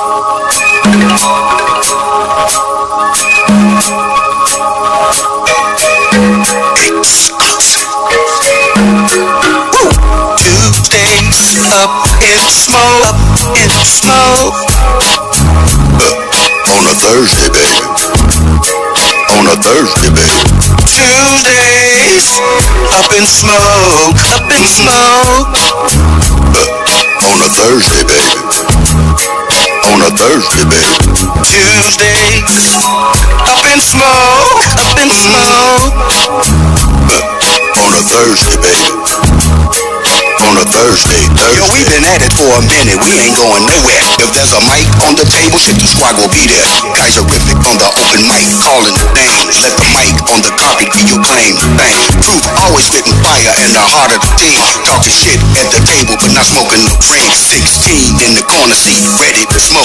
Tuesdays up in smoke, On a Thursday, baby. On a Thursday, baby. Tuesdays up in smoke, On a Thursday, baby. On a Thursday, baby. Tuesdays up in smoke, On a Thursday, baby. On a Thursday. Yo, we been at it for a minute, we ain't going nowhere. If there's a mic on the table, shit, the squad will be there. Guys are ripping on the open mic, calling the names. Let the mic on the carpet be your claim to fame. Truth always spitting fire in the heart of the team. Talking shit at the table, but not smoking no green. 16 in the corner seat, ready to smoke.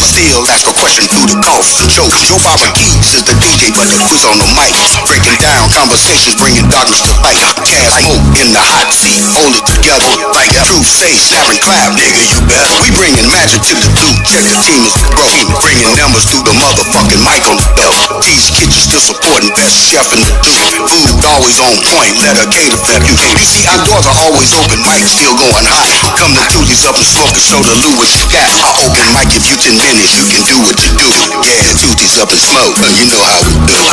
Still ask a question through the cough. Joe Baba Keys is the DJ, but the quiz on the mic. Breaking down conversations, bringing darkness to light. Jazz Mo in the hot seat, hold it together like Truth say, snap and clap, nigga, you better. We bringing magic to the loop, check the team is broke. Bringing numbers to the motherfucking mic on the belt. These kitchens still supporting best chef in the dude. Food always on point, let her cater for you. You see, our doors are always open, mic still going hot. Come to Tues Up and smoke and show the Lou what you got. I open mic, give you 10 minutes, you can do what you do. Yeah, Tues Up and smoke, you know how we do.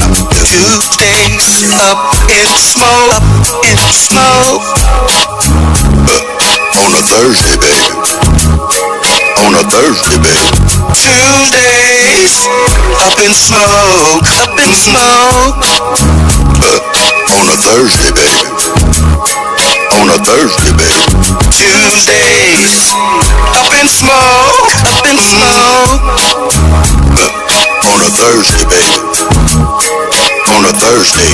Tuesdays up in smoke, On a Thursday, baby. On a Thursday, baby. Tuesdays up in smoke, On a Thursday, baby. On a Thursday, baby. Tuesdays up in smoke, On a Thursday, baby. On a Thursday.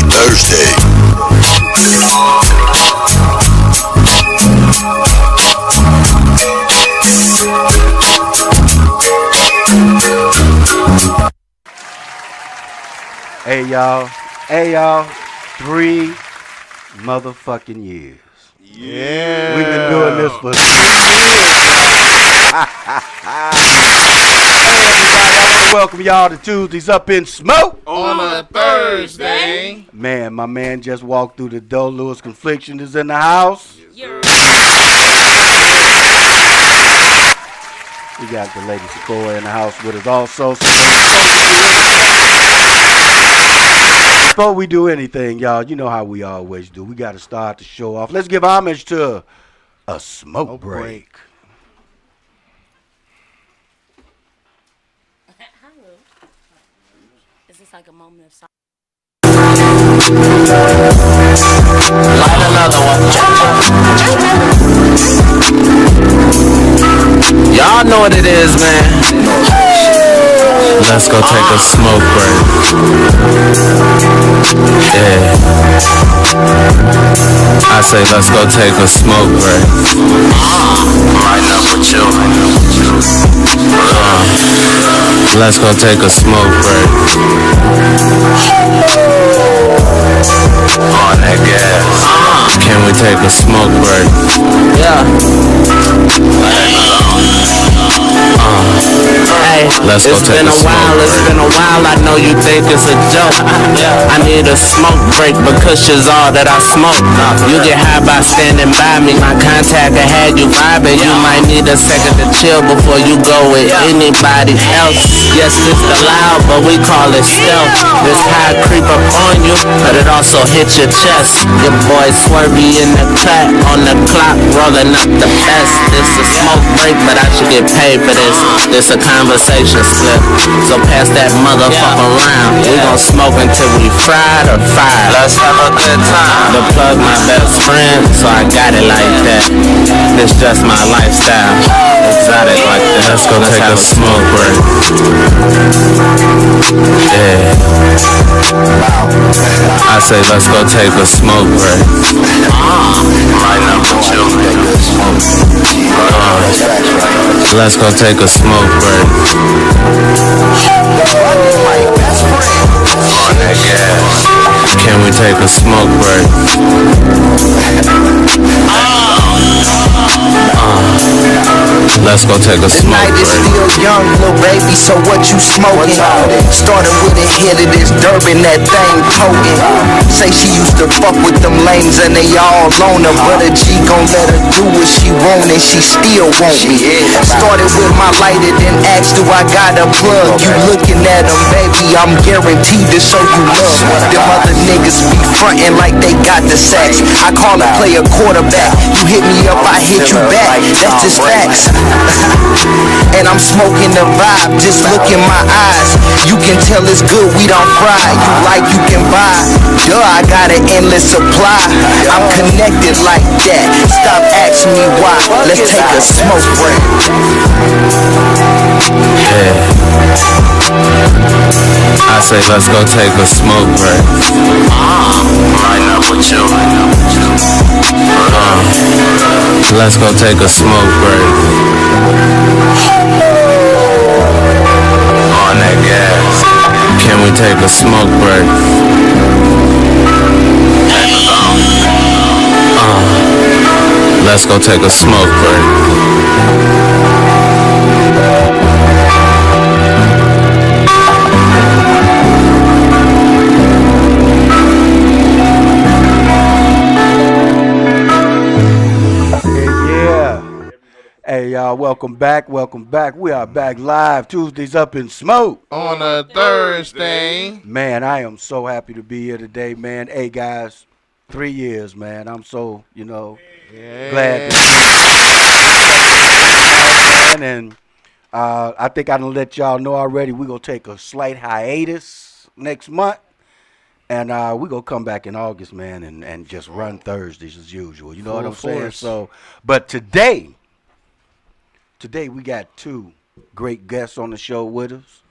Hey y'all, 3 motherfucking years. Yeah. We've been doing this for 3 years. Hey everybody, I want to welcome y'all to Tuesdays Up in Smoke. On a Thursday. Man, my man just walked through the door. Lewis Confliction is in the house. We got the lady Sequoia in the house with us also. Before we do anything, y'all, you know how we always do. We got to start the show off. Let's give homage to a smoke break. Is this like a moment of silence? Light another one. Y'all know what it is, man. Let's go take a smoke break. Yeah. I say let's go take a smoke break. Right now for chill. Let's go take a smoke break. On that gas. Can we take a smoke break? Yeah. Let's go take a smoke break. It's been a while, I know you think it's a joke. I need a smoke break because she's all that I smoke. You get high by standing by me. My contact that had you vibing. You might need a second to chill before you go with anybody else. Yes, it's the loud, but we call it stealth. This high creep up on you, but it also hits your chest. Your boy Swervy in the cut, on the clock, rolling up the best. This a smoke break, but I should get paid for this. This a conversation slip, so pass that motherfucker around. We gon' smoke until we fried or fired. Let's have a good time. The plug my best friend, so I got it like that. This just my lifestyle, exotic like that. Let's go take a smoke break. Yeah. I say let's go take a smoke break. Right now for children. Let's go take a smoke break. On that gas. Can we take a smoke break? Let's go take a The smoke night is break. still young, little baby, so what you smoking? Started with a hit of this Durban, that thing potent. Say she used to fuck with them lames and they all on her, but a G gon' let her do what she want and she still want me. Started with my lighter, then asked, do I got a plug? You looking at them, baby, I'm guaranteed to show you love. Them other niggas be frontin' like they got the sacks. I call and play a quarterback. You hit me up, I hit you back. That's just facts. And I'm smoking the vibe, just look in my eyes. You can tell it's good, we don't fry. You like you can buy. Duh, I got an endless supply. I'm connected like that. Stop asking me why. Let's take a smoke break. Yeah. I say let's go take a smoke break. Line up with you. Let's go take a smoke break. On that gas. Can we take a smoke break? Let's go take a smoke break. Yeah. Hey, y'all, welcome back. Welcome back. We are back live. Tuesdays Up in Smoke. On a Thursday. Man, I am so happy to be here today, man. Hey, guys, 3 years, man. I'm so, glad to be here. And I think I done let y'all know already we're going to take a slight hiatus next month. And we're going to come back in August, man, and just run Thursdays as usual. You know what I'm saying? So, but today we got two great guests on the show with us.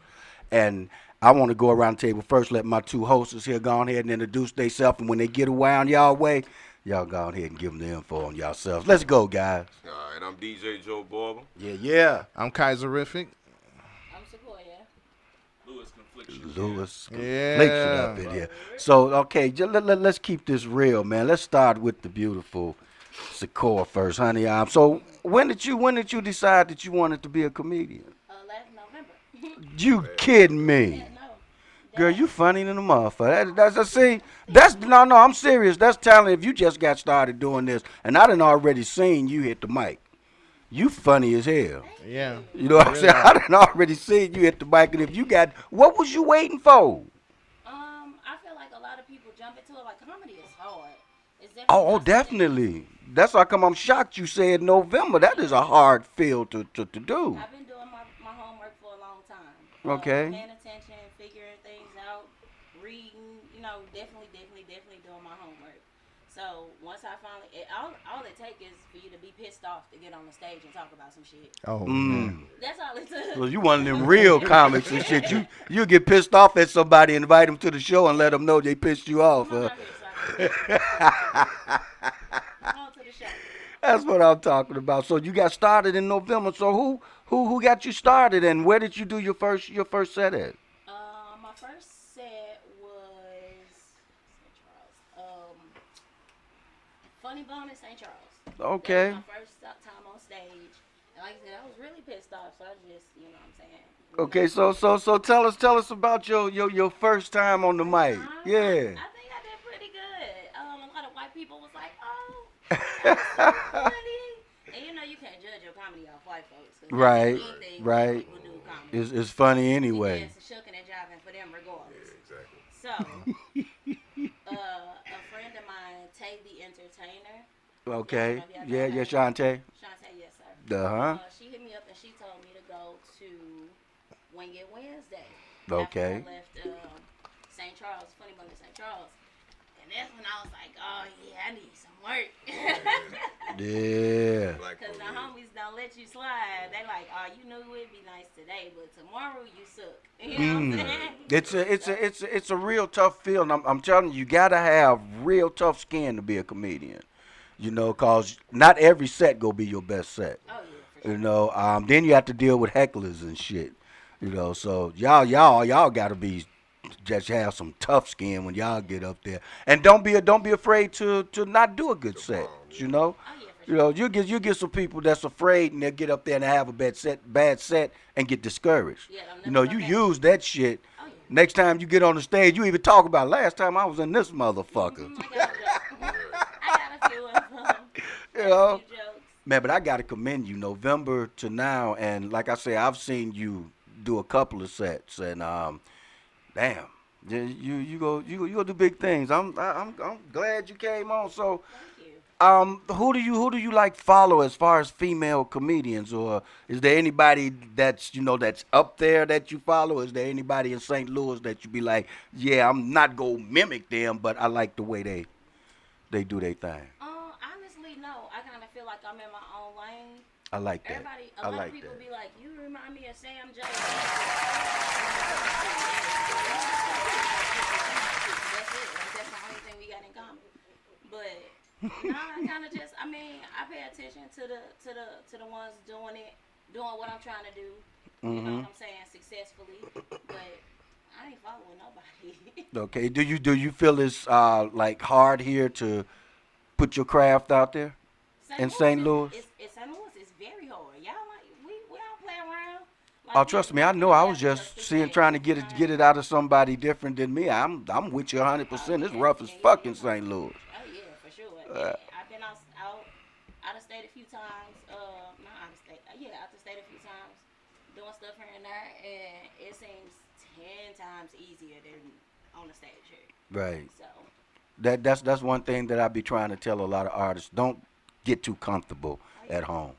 And I want to go around the table first, let my two hosts here go ahead and introduce themselves. And when they get around y'all way, y'all go ahead and give them the info on yourselves. Let's go, guys. All right, I'm DJ Joe Barber. Yeah. I'm Kaiserific. Lewis Yeah. Confliction up in here. So, okay, let's keep this real, man. Let's start with the beautiful Sakura first, honey. So when did you decide that you wanted to be a comedian? Last November. You kidding me? Yeah, no. Girl, you funny than a motherfucker. No, I'm serious. That's talent if you just got started doing this. And I done already seen you hit the mic. You funny as hell. Yeah. You know what I'm saying? I done already seen you hit the mic. And if you got, what was you waiting for? I feel like a lot of people jump into it like comedy is hard. It's definitely Oh, not something- definitely. That's how come I'm shocked you said November. That is a hard field to do. I've been doing my homework for a long time. Okay. Paying attention, figuring things out, reading, definitely doing my homework. So once I finally, all it takes is for you to be pissed off to get on the stage and talk about some shit. Oh, That's all it took. Well, you one of them real comics and shit. You get pissed off at somebody, invite them to the show and let them know they pissed you off. Come on out here, son. On to the show. That's what I'm talking about. So you got started in November. So who got you started and where did you do your first set at? My first set was St. Charles. Funny Bone in St. Charles. Okay. That was my first time on stage. And like I said, I was really pissed off, so I just, you know what I'm saying. Okay, so tell us about your first time on the mic. Yeah. I think I did pretty good. A lot of white people was like, "Oh, that's so funny," and you can't judge your comedy off white folks. 'Cause Right, anything right. People do comedy. It's funny We anyway. dance and shucking and jiving for them regardless. Exactly. So, a friend of mine, Tay the Entertainer. Okay. Yeah, Yeah, Shantae. Shantae, yes sir. Uh-huh. She hit me up and she told me to go to Wing It Wednesday. Okay. After I left St. Charles, Funny Bone in St. Charles. And that's when I was like, oh yeah, I need some work. Yeah. Black Because the folk, homies don't let you slide. They like, oh, you knew it'd be nice today, but tomorrow you suck. You know what I'm saying? It's a real tough field. And I'm telling you, you gotta have real tough skin to be a comedian. Cause not every set gonna be your best set. Oh yeah, for sure. Then you have to deal with hecklers and shit. So y'all gotta be just have some tough skin when y'all get up there. And don't be afraid to not do a good set. Oh yeah, for You know, you get some people that's afraid and they'll get up there and have a bad set and get discouraged. Yeah, they'll You know, never you come back. use that shit. Oh, yeah. Next time you get on the stage, you even talk about last time I was in this motherfucker. I got a few of them. You know, A few jokes. man, but I gotta commend you, November to now, and like I say, I've seen you do a couple of sets, and damn, you go do big things. I'm glad you came on. So, Thank you. who do you like follow as far as female comedians, or is there anybody that's that's up there that you follow? Is there anybody in St. Louis that you be like, yeah, I'm not gonna mimic them, but I like the way they do their thing. Honestly, no. I kind of feel like I'm in my own lane. I like that. Everybody, I a lot like of people that. be like, you remind me of Sam J. That's it. Like, that's the only thing we got in common. But nah, I kind of just, I mean, I pay attention to the ones doing what I'm trying to do. You know what I'm saying, successfully. But I ain't following nobody. Okay. Do you feel it's like hard here to put your craft out there in St. Louis? St. Louis is very hard. Y'all like we don't play around. Oh, trust me, I know. I was just trying to get it out of somebody different than me. I'm with you 100%. It's rough as fuck in St. Louis. Oh yeah, for sure. I've been out of state a few times. Not out of state. Yeah, out of state a few times, doing stuff here and there, and it seems 10 times easier than on the stage here. Right. So That's one thing that I be trying to tell a lot of artists. Don't get too comfortable at home.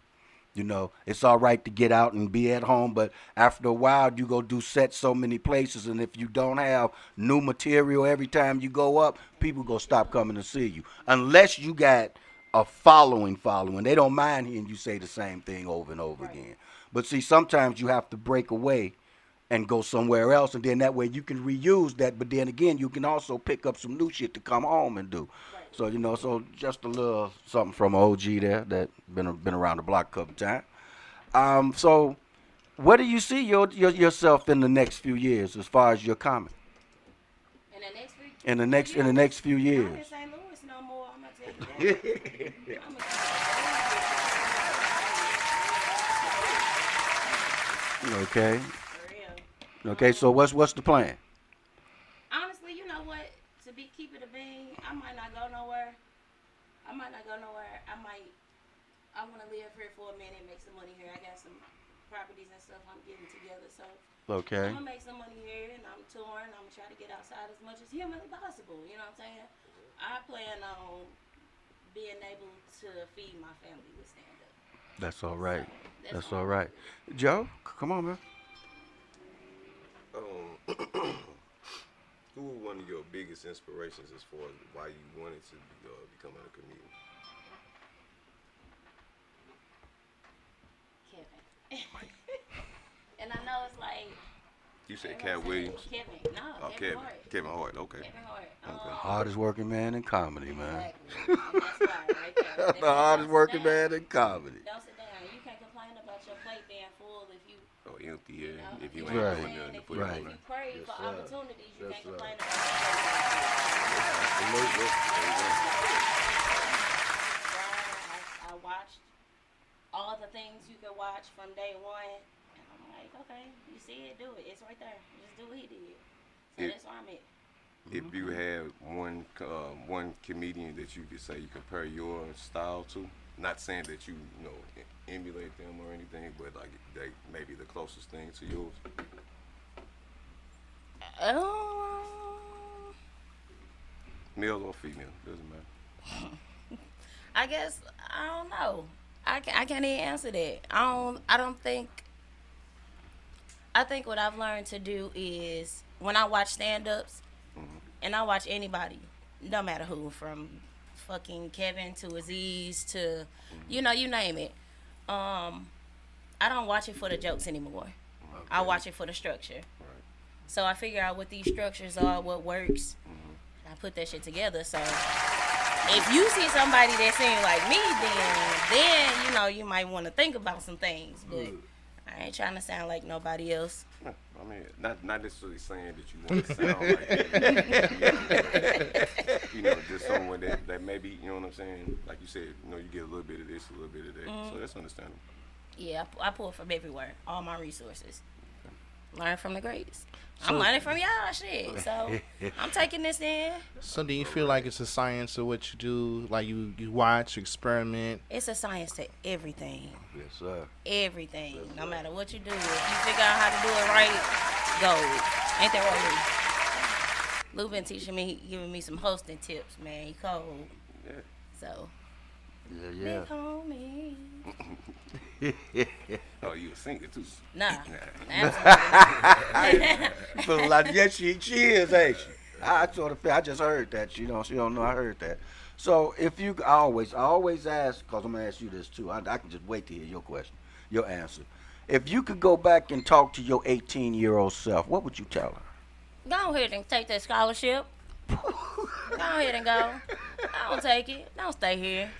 You know, it's all right to get out and be at home, but after a while, you go do sets so many places, and if you don't have new material every time you go up, people go stop coming to see you. Unless you got a following. They don't mind hearing you say the same thing over and over again. But see, sometimes you have to break away and go somewhere else, and then that way you can reuse that, but then again, you can also pick up some new shit to come home and do. So, so just a little something from OG there that been around the block a couple times. So where do you see yourself in the next few years as far as your comedy? in the next few In the next few Not in years. St. Louis no more. I'm gonna tell you that. I'm gonna Okay. for real. Okay, so what's the plan? Honestly, you know what? To keep it a bean, I might not go nowhere. I want to live here for a minute, make some money here. I got some properties and stuff I'm getting together, so Okay. I'm gonna make some money here, and I'm touring. I'm gonna try to get outside as much as humanly possible. You know what I'm saying? I plan on being able to feed my family with stand up. That's all right. That's That's all. all right. Joe, come on, man. Who was one of your biggest inspirations as far as why you wanted to become a comedian? Kevin. And I know it's like. You said Cat Williams? Kevin. No, Oh, Kevin Hart. Kevin Hart, okay. Kevin Hart. Okay. Hardest working man in comedy, man. Exactly. And that's why, right there. The hardest working man in comedy. Don't sit down. You can't complain about your plate being full if you. Oh, empty, yeah. If you know ain't what I'm doing saying? nothing to If put you- it on Right. If there. you pray Yes, for sir. opportunities, you Yes, can't sir. complain about your plate. I watched all the things you could watch from day one, and I'm like, okay, you see it, do it. It's right there. Just do what he did. So It- that's where I'm at. If you had one comedian that you could say you compare your style to, not saying that you emulate them or anything, but like they maybe the closest thing to yours. Male or female, doesn't matter. I guess I don't know. I can't even answer that. I don't think. I think what I've learned to do is when I watch stand-ups, and I watch anybody, no matter who, from fucking Kevin to Aziz to, you name it. I don't watch it for the jokes anymore. I watch it for the structure. So I figure out what these structures are, what works. I put that shit together. So if you see somebody that seems like me, then you might want to think about some things. But I ain't trying to sound like nobody else. I mean, not necessarily saying that you want to sound like that. Just someone that maybe, you know what I'm saying? Like you said, you get a little bit of this, a little bit of that. So that's understandable. Yeah, I pull from everywhere. All my resources. Learn from the greats. I'm learning from y'all, shit. So I'm taking this in. So do you feel like it's a science of what you do? Like you watch, experiment? It's a science to everything. Yes, sir. Everything. Yes, no matter what you do. If you figure out how to do it right, go. Ain't that right, Lou? Lou been teaching me, giving me some hosting tips, man. He cold. Yeah. So. Yeah. Big homie. Oh, you a singer too? Nah. Feel like, yes, she is, ain't she? I just heard that. She don't know I heard that. So if you, I always ask, because I'm gonna ask you this too. I can just wait to hear your question, your answer. If you could go back and talk to your 18-year-old self, what would you tell her? Go ahead and take that scholarship. Go ahead and go. Don't take it. Don't stay here.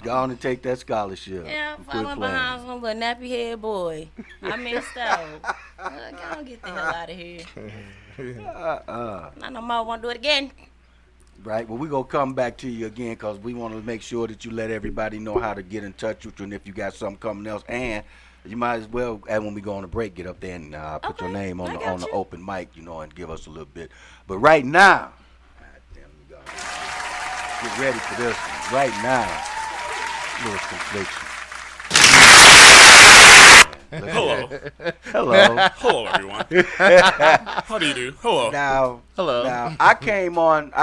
Go on and take that scholarship. Yeah, following behind some little nappy head boy. I missed out. Go on, get the hell out of here. Not no more. Want to do it again. Right. Well, we're going to come back to you again because we want to make sure that you let everybody know how to get in touch with you and if you got something coming else. And you might as well, and when we go on a break, get up there and put your name on the open mic, and give us a little bit. But right now, get ready for this one. Right now, Lewis Confliction. Hello. Hello, everyone. How do you do? Hello. Hello. Now, I came on,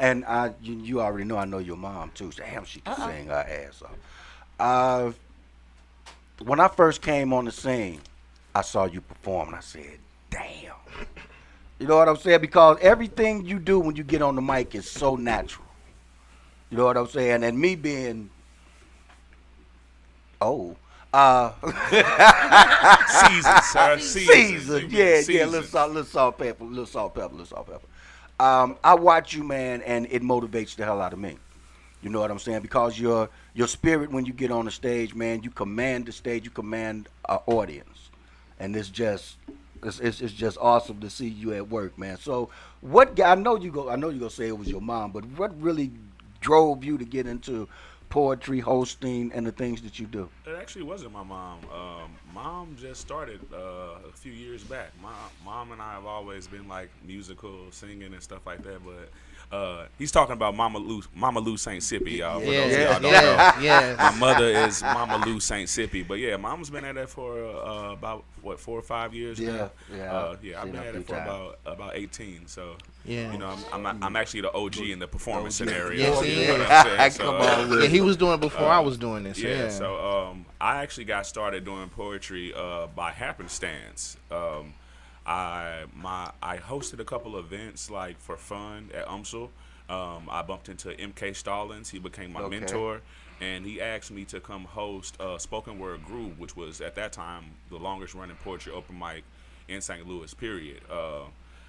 and you already know I know your mom too. Damn, she can sing her ass off. When I first came on the scene, I saw you perform, and I said, damn. You know what I'm saying? Because everything you do when you get on the mic is so natural. You know what I'm saying? And me being old. Seasoned, sir. Seasoned. Yeah. Little salt, pepper. I watch you, man, and it motivates the hell out of me. You know what I'm saying? Because your spirit when you get on the stage, man, you command the stage, you command an audience, and it's just awesome to see you at work, man. So I know you gonna say it was your mom, but what really drove you to get into poetry, hosting, and the things that you do? It actually wasn't my mom. Mom just started a few years back. My mom and I have always been like musical, singing and stuff like that, but he's talking about Mama Lou St. Sippy, y'all. For those of y'all don't know. Yeah. My mother is Mama Lou St. Sippy. But yeah, Mom's been at that for about 4 or 5 years now. I've been at it for about 18. So I'm actually the OG in the performance scenario. Yes, you know what I'm saying? So, Come on, yeah, he was doing it before I was doing this. Yeah. So I actually got started doing poetry by happenstance. I hosted a couple of events like for fun at UMSL. I bumped into M.K. Stallings. He became my mentor, and he asked me to come host Spoken Word Groove, which was at that time the longest running poetry open mic in St. Louis, period.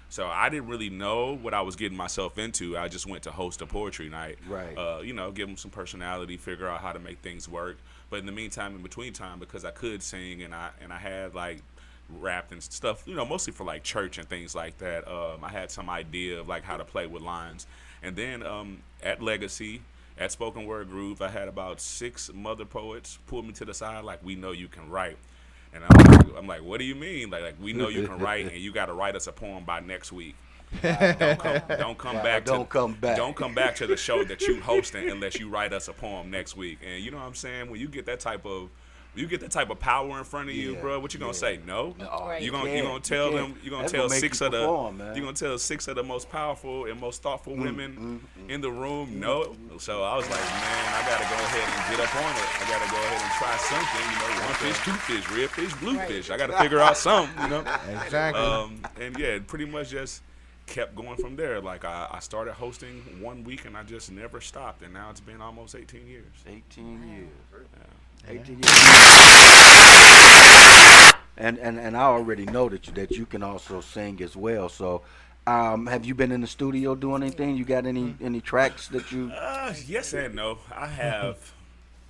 So I didn't really know what I was getting myself into. I just went to host a poetry night. Right. Give them some personality, figure out how to make things work. But in the meantime, in between time, because I could sing and I had like rapped and stuff, mostly for like church and things like that. I had some idea of like how to play with lines. And then at Legacy, at Spoken Word Groove, I had about 6 mother poets pull me to the side like, we know you can write. And I'm like, what do you mean? Like we know you can write, and you got to write us a poem by next week. Don't come back to the show that you hosting unless you write us a poem next week. And you know what I'm saying? When you get that type of power in front of you, bro, what you gonna say? No. You gonna tell them? You gonna tell 6 of the most powerful and most thoughtful women in the room? No. So I was like, man, I gotta go ahead and get up on it. I gotta go ahead and try something. 1 fish, 2 fish, red fish, blue fish. I gotta figure out something. Exactly. And yeah, pretty much just kept going from there. Like I started hosting 1 week and I just never stopped, and now it's been almost 18 years. 18 years. Yeah. 18 years. And I already know that you can also sing as well. So, have you been in the studio doing anything? You got any tracks that you? Yes and no. I have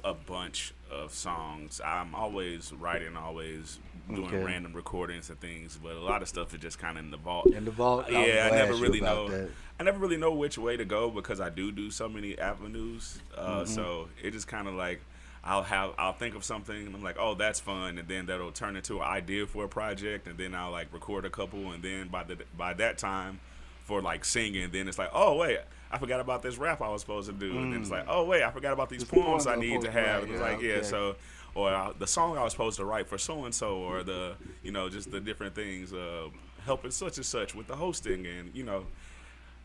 a bunch of songs. I'm always writing, always doing random recordings and things, but a lot of stuff is just kind of in the vault. In the vault. Yeah, I never really know. That. I never really know which way to go because I do so many avenues. So it just kind of like I'll think of something and I'm like, oh, that's fun, and then that'll turn into an idea for a project, and then I'll like record a couple, and then by that time for like singing, then it's like, oh wait, I forgot about this rap I was supposed to do, and then it's like, oh wait, I forgot about these poems I need to have. And it's like, so. Or the song I was supposed to write for so and so, or the just the different things, helping such and such with the hosting, and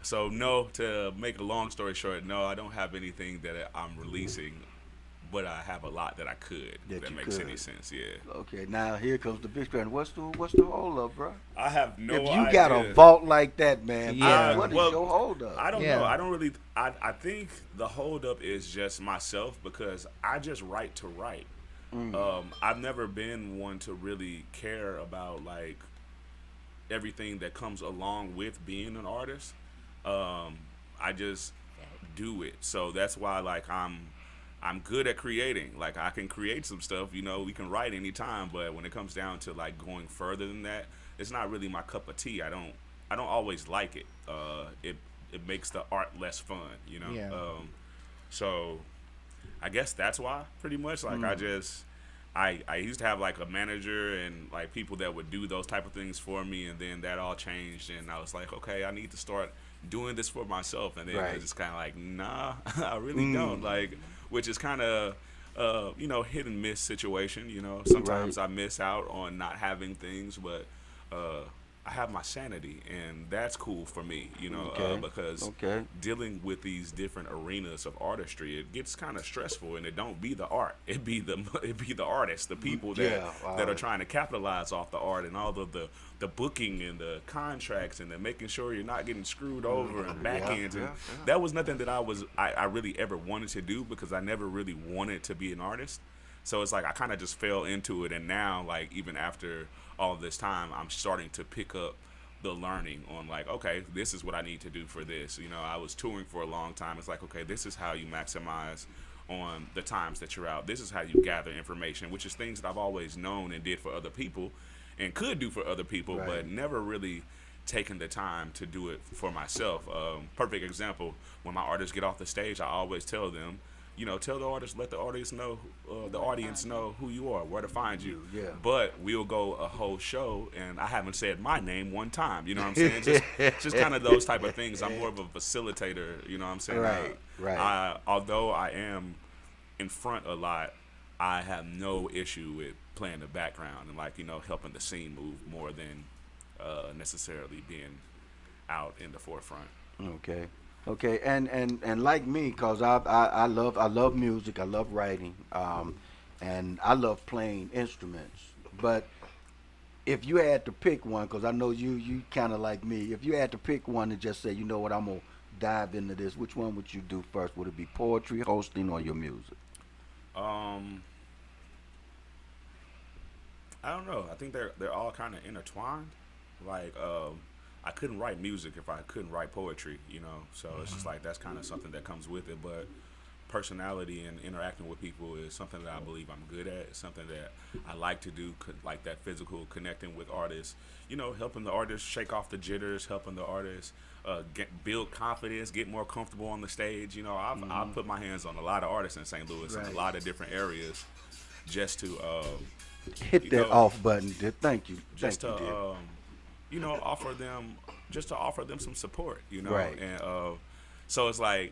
So no, to make a long story short, no, I don't have anything that I'm releasing, but I have a lot that I could. If that makes any sense, yeah. Okay, now here comes the big question. What's the hold up, bro? I have no idea. If you got a vault like that, man, what is your hold up? I don't know. I don't really. I think the hold up is just myself because I just write to write. I've never been one to really care about like everything that comes along with being an artist. I just do it. So that's why like I'm good at creating. Like I can create some stuff, we can write anytime, but when it comes down to like going further than that, it's not really my cup of tea. I don't always like it. It makes the art less fun, Yeah. So I guess that's why pretty much like I used to have like a manager and like people that would do those type of things for me, and then that all changed, and I was like, okay, I need to start doing this for myself, and then it's just kind of like, nah, I really don't, like, which is kind of hit and miss situation. Sometimes I miss out on not having things, but I have my sanity, and that's cool for me, because dealing with these different arenas of artistry, it gets kind of stressful, and it don't be the art, it be the artists, the people that are trying to capitalize off the art, and all of the booking and the contracts, and then making sure you're not getting screwed over and back ends. And that was nothing that I really ever wanted to do because I never really wanted to be an artist. So it's like I kind of just fell into it, and now like even after all of this time, I'm starting to pick up the learning on like, okay, this is what I need to do for this. I was touring for a long time. It's like, okay, this is how you maximize on the times that you're out. This is how you gather information, which is things that I've always known and did for other people and could do for other people, but never really taken the time to do it for myself. Perfect example, when my artists get off the stage, I always tell them, tell the artist, let the audience know who you are, where to find you. Yeah. But we'll go a whole show, and I haven't said my name one time. You know what I'm saying? just kind of those type of things. I'm more of a facilitator. You know what I'm saying? Right. Although I am in front a lot, I have no issue with playing the background and like helping the scene move more than necessarily being out in the forefront. Okay, and like me, cause I love music, I love writing, and I love playing instruments. But if you had to pick one, cause I know you kind of like me, if you had to pick one and just say, you know what, I'm gonna dive into this, which one would you do first? Would it be poetry, hosting, or your music? I don't know. I think they're all kind of intertwined. Like I couldn't write music if I couldn't write poetry, so it's just like that's kind of something that comes with it. But personality and interacting with people is something that I believe I'm good at. It's something that I like to do, like that physical connecting with artists, helping the artists shake off the jitters, helping the artists build confidence, get more comfortable on the stage. I've put my hands on a lot of artists in St. Louis in a lot of different areas just to hit that off button. Thank you. Just to offer them some support, Right. And so it's like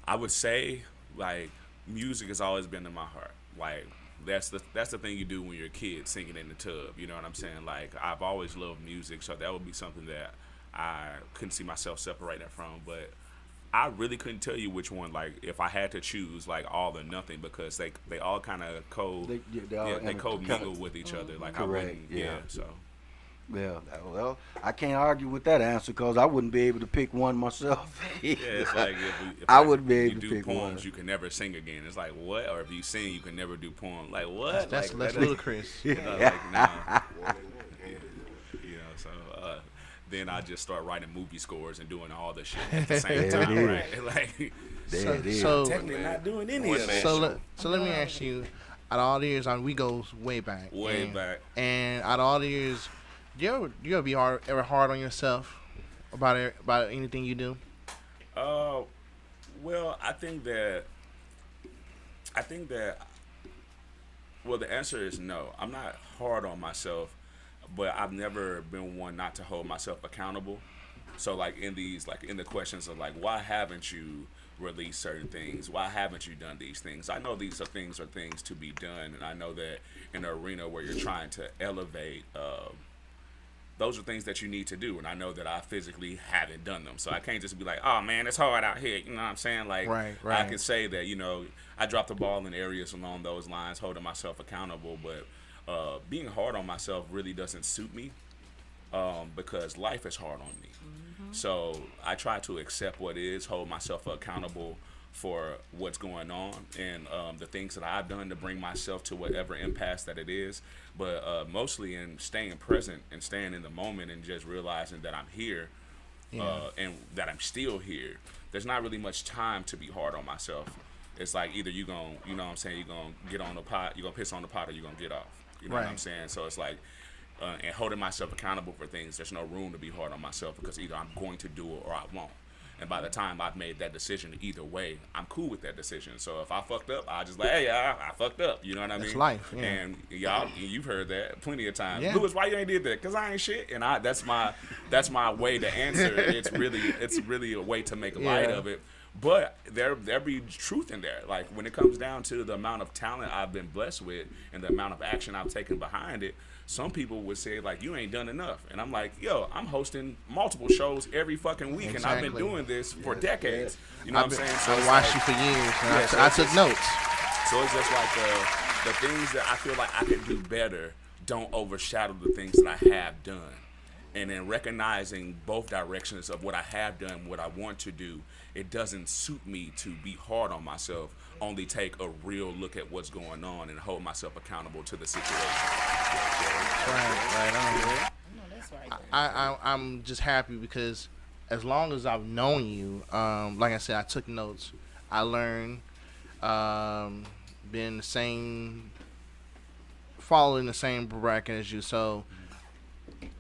I would say like music has always been in my heart. Like that's the thing you do when you're a kid, singing in the tub. You know what I'm saying? Like I've always loved music, so that would be something that I couldn't see myself separating from. But I really couldn't tell you which one. Like if I had to choose, like all or nothing, because they all kind of they co-mingle with each other. Like correct. I wouldn't, so. Yeah, well, I can't argue with that answer because I wouldn't be able to pick one myself. Yeah, it's like if I wouldn't be able to do pick poems, one. you can never sing again. It's like what? Or if you sing, you can never do poems. Like what? That's like, ludicrous. Like, nah. So then I just start writing movie scores and doing all the shit at the same time, right? Like, So technically not doing any of that. So let me ask you, out of all the years, we go way back. And out of all the years, do you ever be ever hard on yourself about anything you do? Well, I think that. Well, the answer is no. I'm not hard on myself, but I've never been one not to hold myself accountable. So, like in the questions of like, why haven't you released certain things? Why haven't you done these things? I know these are things to be done, and I know that in an arena where you're trying to elevate. Those are things that you need to do, and I know that I physically haven't done them. So I can't just be like, oh, man, it's hard out here. You know what I'm saying? Like, right. I can say that, I dropped the ball in areas along those lines, holding myself accountable. But being hard on myself really doesn't suit me because life is hard on me. Mm-hmm. So I try to accept what is, hold myself accountable for what's going on and the things that I've done to bring myself to whatever impasse that it is, but mostly in staying present and staying in the moment and just realizing that I'm here and that I'm still here. There's not really much time to be hard on myself. It's like either you're going to get on the pot, you're going to piss on the pot, or you're going to get off. You know what I'm saying? So it's like, and holding myself accountable for things, there's no room to be hard on myself because either I'm going to do it or I won't. And by the time I've made that decision, either way, I'm cool with that decision. So if I fucked up, I just like, hey, I fucked up. You know what I mean? It's life. Yeah. And y'all, you've heard that plenty of times. Yeah. Louis, why you ain't did that? Because I ain't shit. And that's my way to answer. It's really a way to make light of it. But there be truth in there. Like when it comes down to the amount of talent I've been blessed with and the amount of action I've taken behind it, some people would say like, you ain't done enough. And I'm like, yo, I'm hosting multiple shows every fucking week, and I've been doing this for decades. You know what I'm saying? So I watched you for years, and I took notes. So it's just like the things that I feel like I can do better don't overshadow the things that I have done. And then recognizing both directions of what I have done, what I want to do, it doesn't suit me to be hard on myself, only take a real look at what's going on and hold myself accountable to the situation. Right. I'm just happy because as long as I've known you, like I said, I took notes. I learned, been the same, following the same bracket as you. So,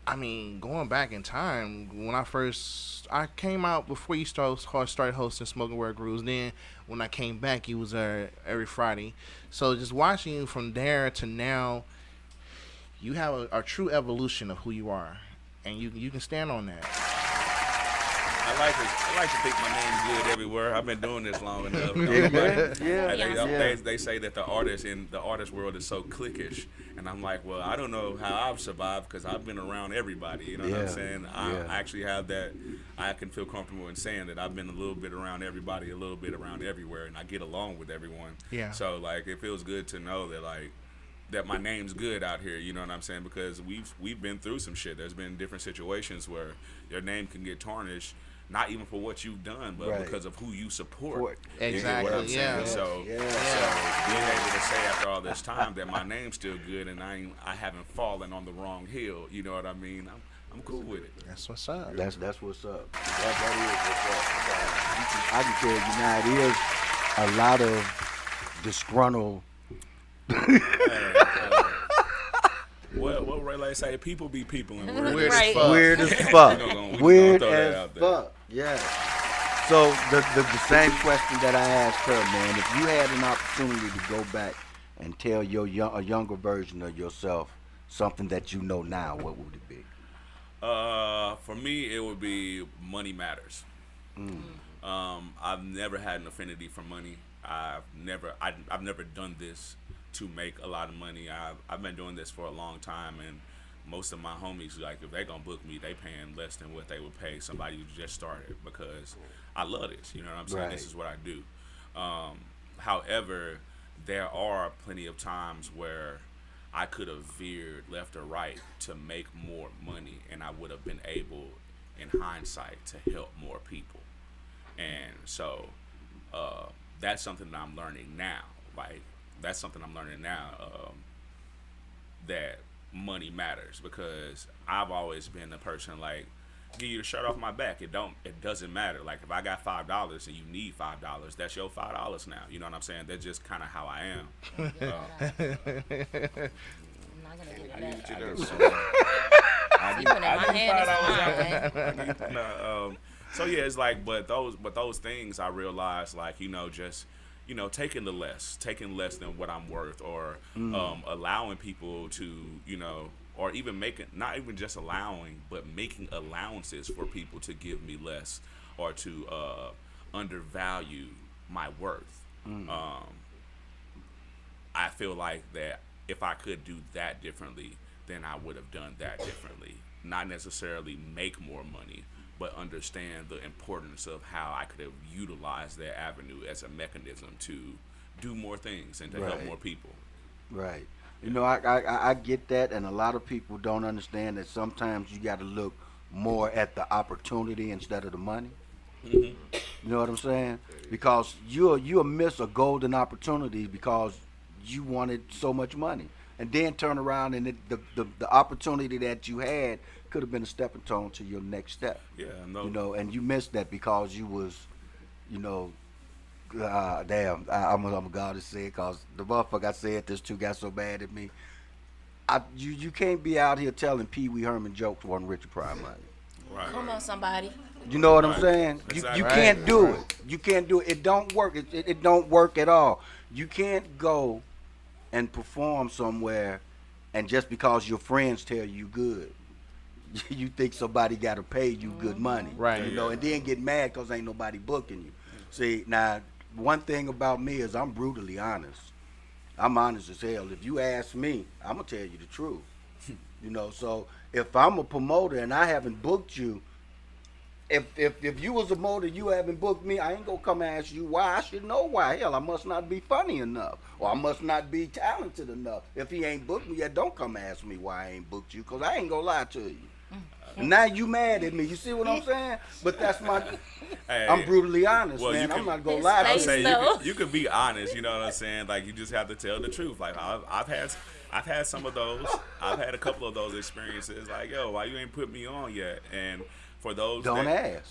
I mean, going back in time, when I came out before you started hosting Smoking Word Grooves. Then when I came back, you was there every Friday. So just watching you from there to now, you have a true evolution of who you are, and you can stand on that. I like to think my name's good everywhere. I've been doing this long enough. They say that the artist in the artist world is so cliquish, and I'm like, well, I don't know how I've survived because I've been around everybody. You know what I'm saying? I actually have that. I can feel comfortable in saying that I've been a little bit around everybody, a little bit around everywhere, and I get along with everyone. Yeah. So like, it feels good to know that that my name's good out here, you know what I'm saying? Because we've been through some shit. There's been different situations where your name can get tarnished, not even for what you've done, but because of who you support. Exactly. You know so being able to say after all this time that my name's still good and I haven't fallen on the wrong hill, you know what I mean? I'm cool with it. That's what's up. That's what's up. That is what's up. I can tell you now, it is a lot of disgruntled. What Ray Lay say? People be people and weird as fuck. Weird as fuck. Weird as fuck. Yeah. So the same question that I asked her, man. If you had an opportunity to go back and tell a younger version of yourself something that you know now, what would it be? For me, it would be money matters. I've never had an affinity for money. I've never done this to make a lot of money. I've been doing this for a long time, and most of my homies, like, if they gonna book me, they paying less than what they would pay somebody who just started, because I love this. You know what I'm saying? Right. This is what I do. However, there are plenty of times where I could have veered left or right to make more money, and I would have been able, in hindsight, to help more people. And so that's something that I'm learning now. That money matters, because I've always been the person, like, give you the shirt off my back. It doesn't matter. Like if I got $5 and you need $5, that's your $5 now. You know what I'm saying? That's just kind of how I am. I'm not gonna give it back. Sleeping in my hand is fine. So yeah, it's like, but those things I realized, like, you know, just, you know, taking less than what I'm worth, or allowing people to, you know, or even not even just allowing, but making allowances for people to give me less or to undervalue my worth. I feel like that if I could do that differently, then I would have done that differently. Not necessarily make more money, but understand the importance of how I could have utilized that avenue as a mechanism to do more things and to help more people. Right. You know, I get that, and a lot of people don't understand that sometimes you got to look more at the opportunity instead of the money. You know what I'm saying? Because you'll miss a golden opportunity because you wanted so much money, and then turn around and the opportunity that you had could have been a stepping stone to your next step. Yeah, no. You know, and you missed that because you was, you know, damn, I'm a god to say it, because the motherfucker I said this to got so bad at me. You can't be out here telling Pee Wee Herman jokes on Richard Pryor money. Right. Come on, somebody. You know what I'm saying? Exactly. You can't do it. You can't do it. It don't work. It don't work at all. You can't go and perform somewhere, and just because your friends tell you good, you think somebody got to pay you good money. Right. You know, and then get mad because ain't nobody booking you. See, now, one thing about me is I'm brutally honest. I'm honest as hell. If you ask me, I'm going to tell you the truth. You know, so if I'm a promoter and I haven't booked you, if you was a promoter, you haven't booked me, I ain't going to come ask you why. I should know why. Hell, I must not be funny enough, or I must not be talented enough. If he ain't booked me yet, don't come ask me why I ain't booked you, because I ain't going to lie to you. Now you mad at me. You see what I'm saying? But that's my. I'm brutally honest, man. I'm not gonna lie to you. You can be honest. You know what I'm saying? Like, you just have to tell the truth. Like, I've had some of those. I've had a couple of those experiences. Like, yo, why you ain't put me on yet? And for those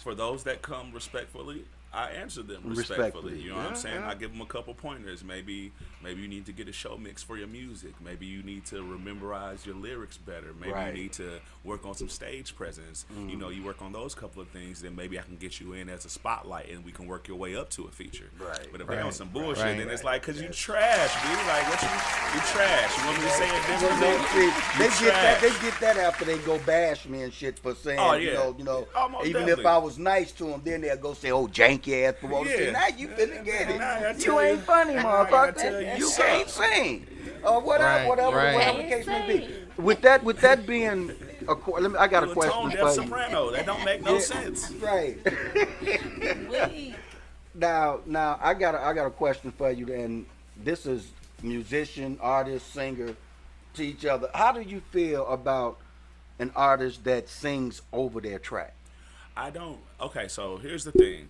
for those that come respectfully, I answer them respectfully. You know what I'm saying? I give them a couple pointers. Maybe you need to get a show mix for your music. Maybe you need to memorize your lyrics better. Maybe you need to work on some stage presence. You know, you work on those couple of things, then maybe I can get you in as a spotlight, and we can work your way up to a feature. Right. But if they on some bullshit, then it's like, cause you trash, dude. Like, what you trash? You want me to say it different? They get that after they go bash me and shit for saying, you know, even if I was nice to them, then they'll go say, oh, janky ass promoter. Now you finna get it. You ain't funny, motherfucker. You can't sing. Or whatever the case may be. With that being, I got a question for you. Soprano. That don't make no sense. Right. Now I got a question for you, and this is musician, artist, singer to each other. How do you feel about an artist that sings over their track? Okay, so here's the thing.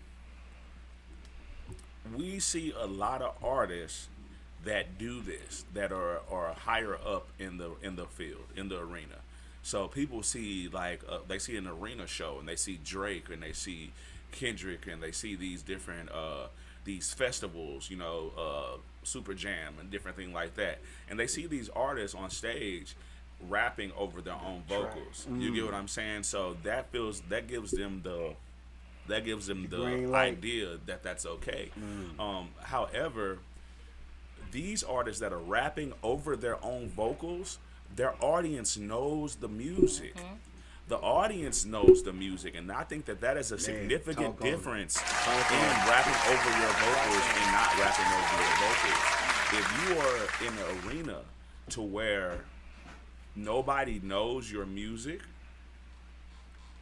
We see a lot of artists that do this, that are higher up in the field, in the arena. So people see, like, they see an arena show, and they see Drake, and they see Kendrick, and they see these different these festivals, you know, Super Jam and different things like that, and they see these artists on stage rapping over their own vocals. You get what I'm saying? So that gives them the idea that that's okay. However, these artists that are rapping over their own vocals, their audience knows the music. The audience knows the music, and I think that is a significant difference in rapping over your vocals and not rapping over your vocals. If you are in an arena to where nobody knows your music,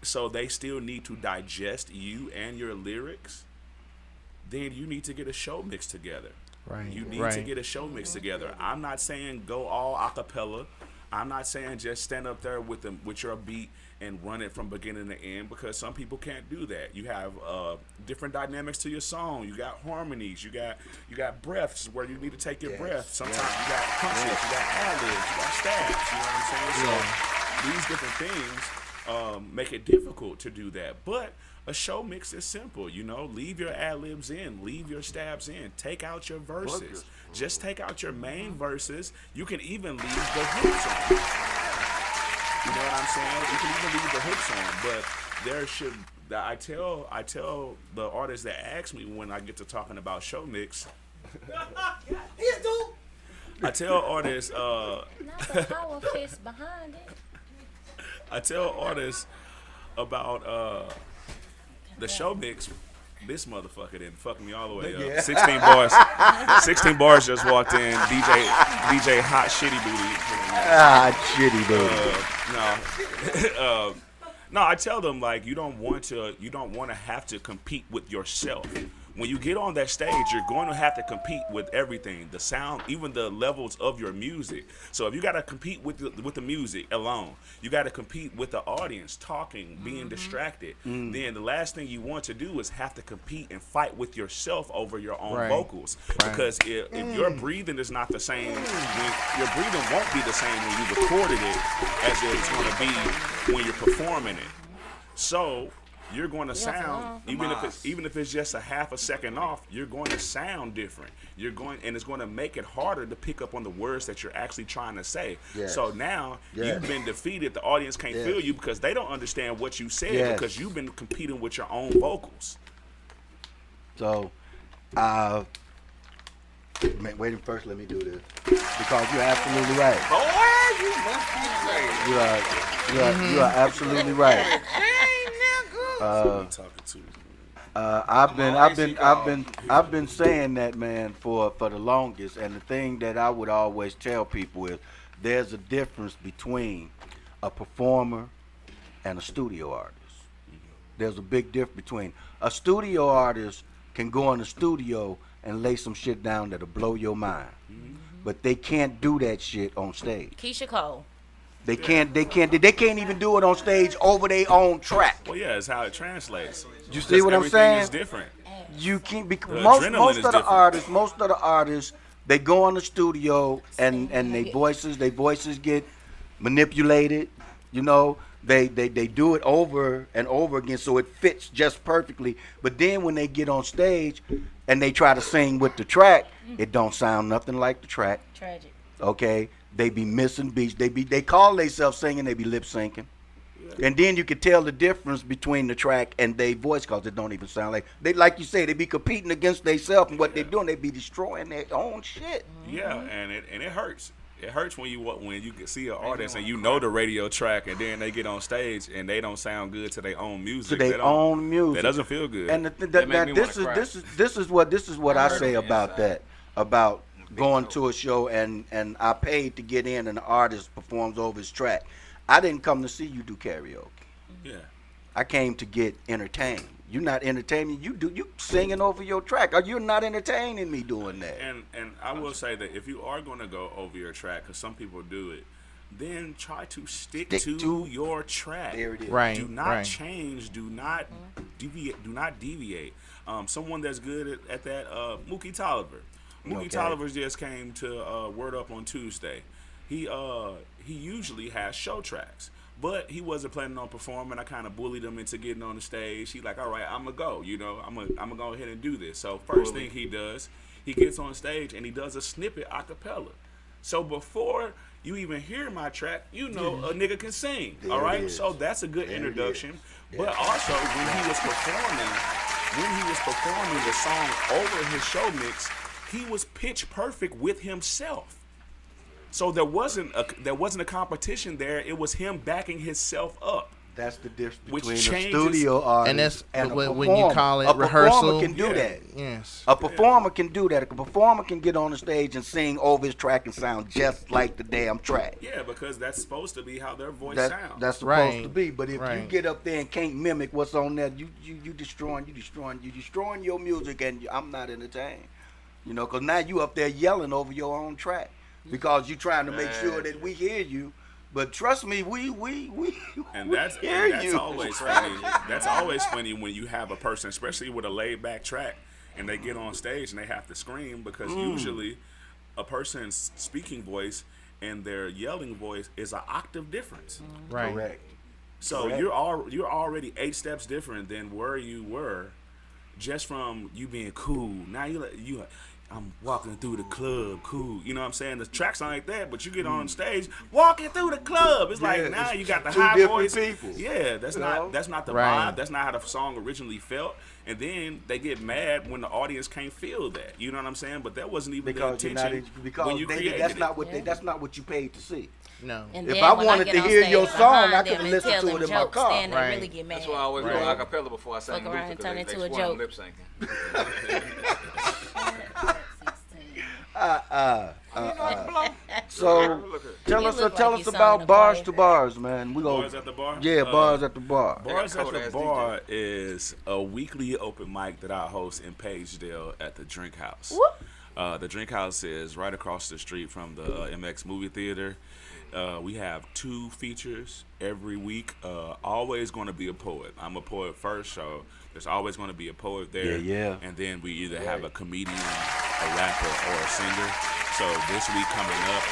so they still need to digest you and your lyrics, then you need to get a show mix together. Right. You need to get a show mix together. I'm not saying go all acapella. I'm not saying just stand up there with your beat and run it from beginning to end, because some people can't do that. You have different dynamics to your song. You got harmonies. You got breaths where you need to take your breath. Sometimes you got punches. You got ad-libs. You got stabs. You know what I'm saying? So these different things make it difficult to do that. But a show mix is simple, you know. Leave your ad libs in, leave your stabs in, take out your verses. Just take out your main verses. You can even leave the hooks on. You know what I'm saying? You can even leave the hooks on, but there should. I tell the artists that ask me when I get to talking about show mix. I tell artists. Not the power fist behind it. I tell artists about the show mix. This motherfucker didn't fuck me all the way up. 16 bars. 16 bars just walked in. DJ Hot Shitty Booty. No. No, I tell them like you don't want to have to compete with yourself. When you get on that stage, you're going to have to compete with everything, the sound, even the levels of your music. So if you got to compete with the music alone, you got to compete with the audience, talking, being distracted. Then the last thing you want to do is have to compete and fight with yourself over your own vocals. Because if your breathing is not the same, your breathing won't be the same when you recorded it as it's going to be when you're performing it. So you're going to sound, even if it's just a half a second off, you're going to sound different. And it's going to make it harder to pick up on the words that you're actually trying to say. Yes. So now you've been defeated. The audience can't feel you because they don't understand what you said because you've been competing with your own vocals. So, wait first. Let me do this because you're absolutely right. Boy, you must be crazy. You are absolutely right. I've been saying that, man, for the longest, and the thing that I would always tell people is there's a difference between a performer and a studio artist. There's a big difference between a studio artist can go in the studio and lay some shit down that'll blow your mind, but they can't do that shit on stage. Keisha Cole. They can't even do it on stage over their own track. Well, yeah, it's how it translates. You see what I'm saying? Everything is different. You can't because most of the artists, they go in the studio and their voices get manipulated. You know, they do it over and over again so it fits just perfectly. But then when they get on stage and they try to sing with the track, it don't sound nothing like the track. Tragic. Okay. They be missing beats. They call themselves singing. They be lip syncing, and then you can tell the difference between the track and their voice because it don't even sound like you say. They be competing against themselves, and what they're doing, they be destroying their own shit. Yeah, and it hurts. It hurts when you can see an artist and you know the radio track, and then they get on stage and they don't sound good to their own music. To their own music, that doesn't feel good. And this is what I say about that about. Going to a show and I paid to get in and the artist performs over his track. I didn't come to see you do karaoke. Yeah. I came to get entertained. You're not entertaining. You singing over your track. Or you're not entertaining me doing that. And I will say that if you are going to go over your track, because some people do it, then try to stick to your track. There it is. Right. Do not change. Do not deviate. Do not deviate. Someone that's good at that, Mookie Tolliver. Mookie Tolliver just came to Word Up on Tuesday. He usually has show tracks, but he wasn't planning on performing. I kind of bullied him into getting on the stage. He's like, all right, I'm going to go. You know, I'm gonna go ahead and do this. So first thing he does, he gets on stage and he does a snippet a cappella. So before you even hear my track, you know a nigga can sing. All right? So that's a good introduction. But also when he was performing the song over his show mix, he was pitch perfect with himself. So there wasn't a competition there. It was him backing himself up. That's the difference Which between a changes- studio artist And that's and a when performer. you call it a rehearsal. performer can do that. Yes. A performer can do that. A performer can get on the stage and sing over his track and sound just like the damn track. Yeah, because that's supposed to be how their voice sounds. That's supposed Right. to be. But if you Right. get up there and can't mimic what's on there, you destroying your music, and I'm not entertained. You know, because now you up there yelling over your own track because you trying to make sure that we hear you. But trust me, we that's hear and that's you. always funny. That's always funny when you have a person, especially with a laid back track, and they get on stage and they have to scream because usually a person's speaking voice and their yelling voice is an octave difference. Right. Correct. So Correct. you're already 8 steps different than where you were, just from you being cool. Now I'm walking through the club, cool. You know what I'm saying? The tracks aren't like that, but you get on stage, walking through the club. It's like now you got the two high different voice. people. Yeah, that's not the Right. vibe. That's not how the song originally felt. And then they get mad when the audience can't feel that. You know what I'm saying? But that wasn't even Because the you're not intention because when you created that's it. not what that's not what you paid to see. No. And If then I when wanted get to on hear stage your song, behind I could them have and listened tell to them it in my jokes, car. Then they Right. really get mad. That's why I always Right. go a cappella before I sing Fuck around Luther, and turn 'cause into they a swore I'm joke. lip syncing. So tell You us look tell like us you sung about the bars choir. to bars, man. We go Bars at the bar? Yeah, bars at the bar. Bars at the cold-ass Bar is a weekly open mic that I host in Pagedale at the Drink House. The Drink House is right across the street from the MX movie theater. We have 2 features every week. Always going to be a poet. I'm a poet first, so there's always going to be a poet there. Yeah. And then we either have a comedian, a rapper, or a singer. So this week coming up,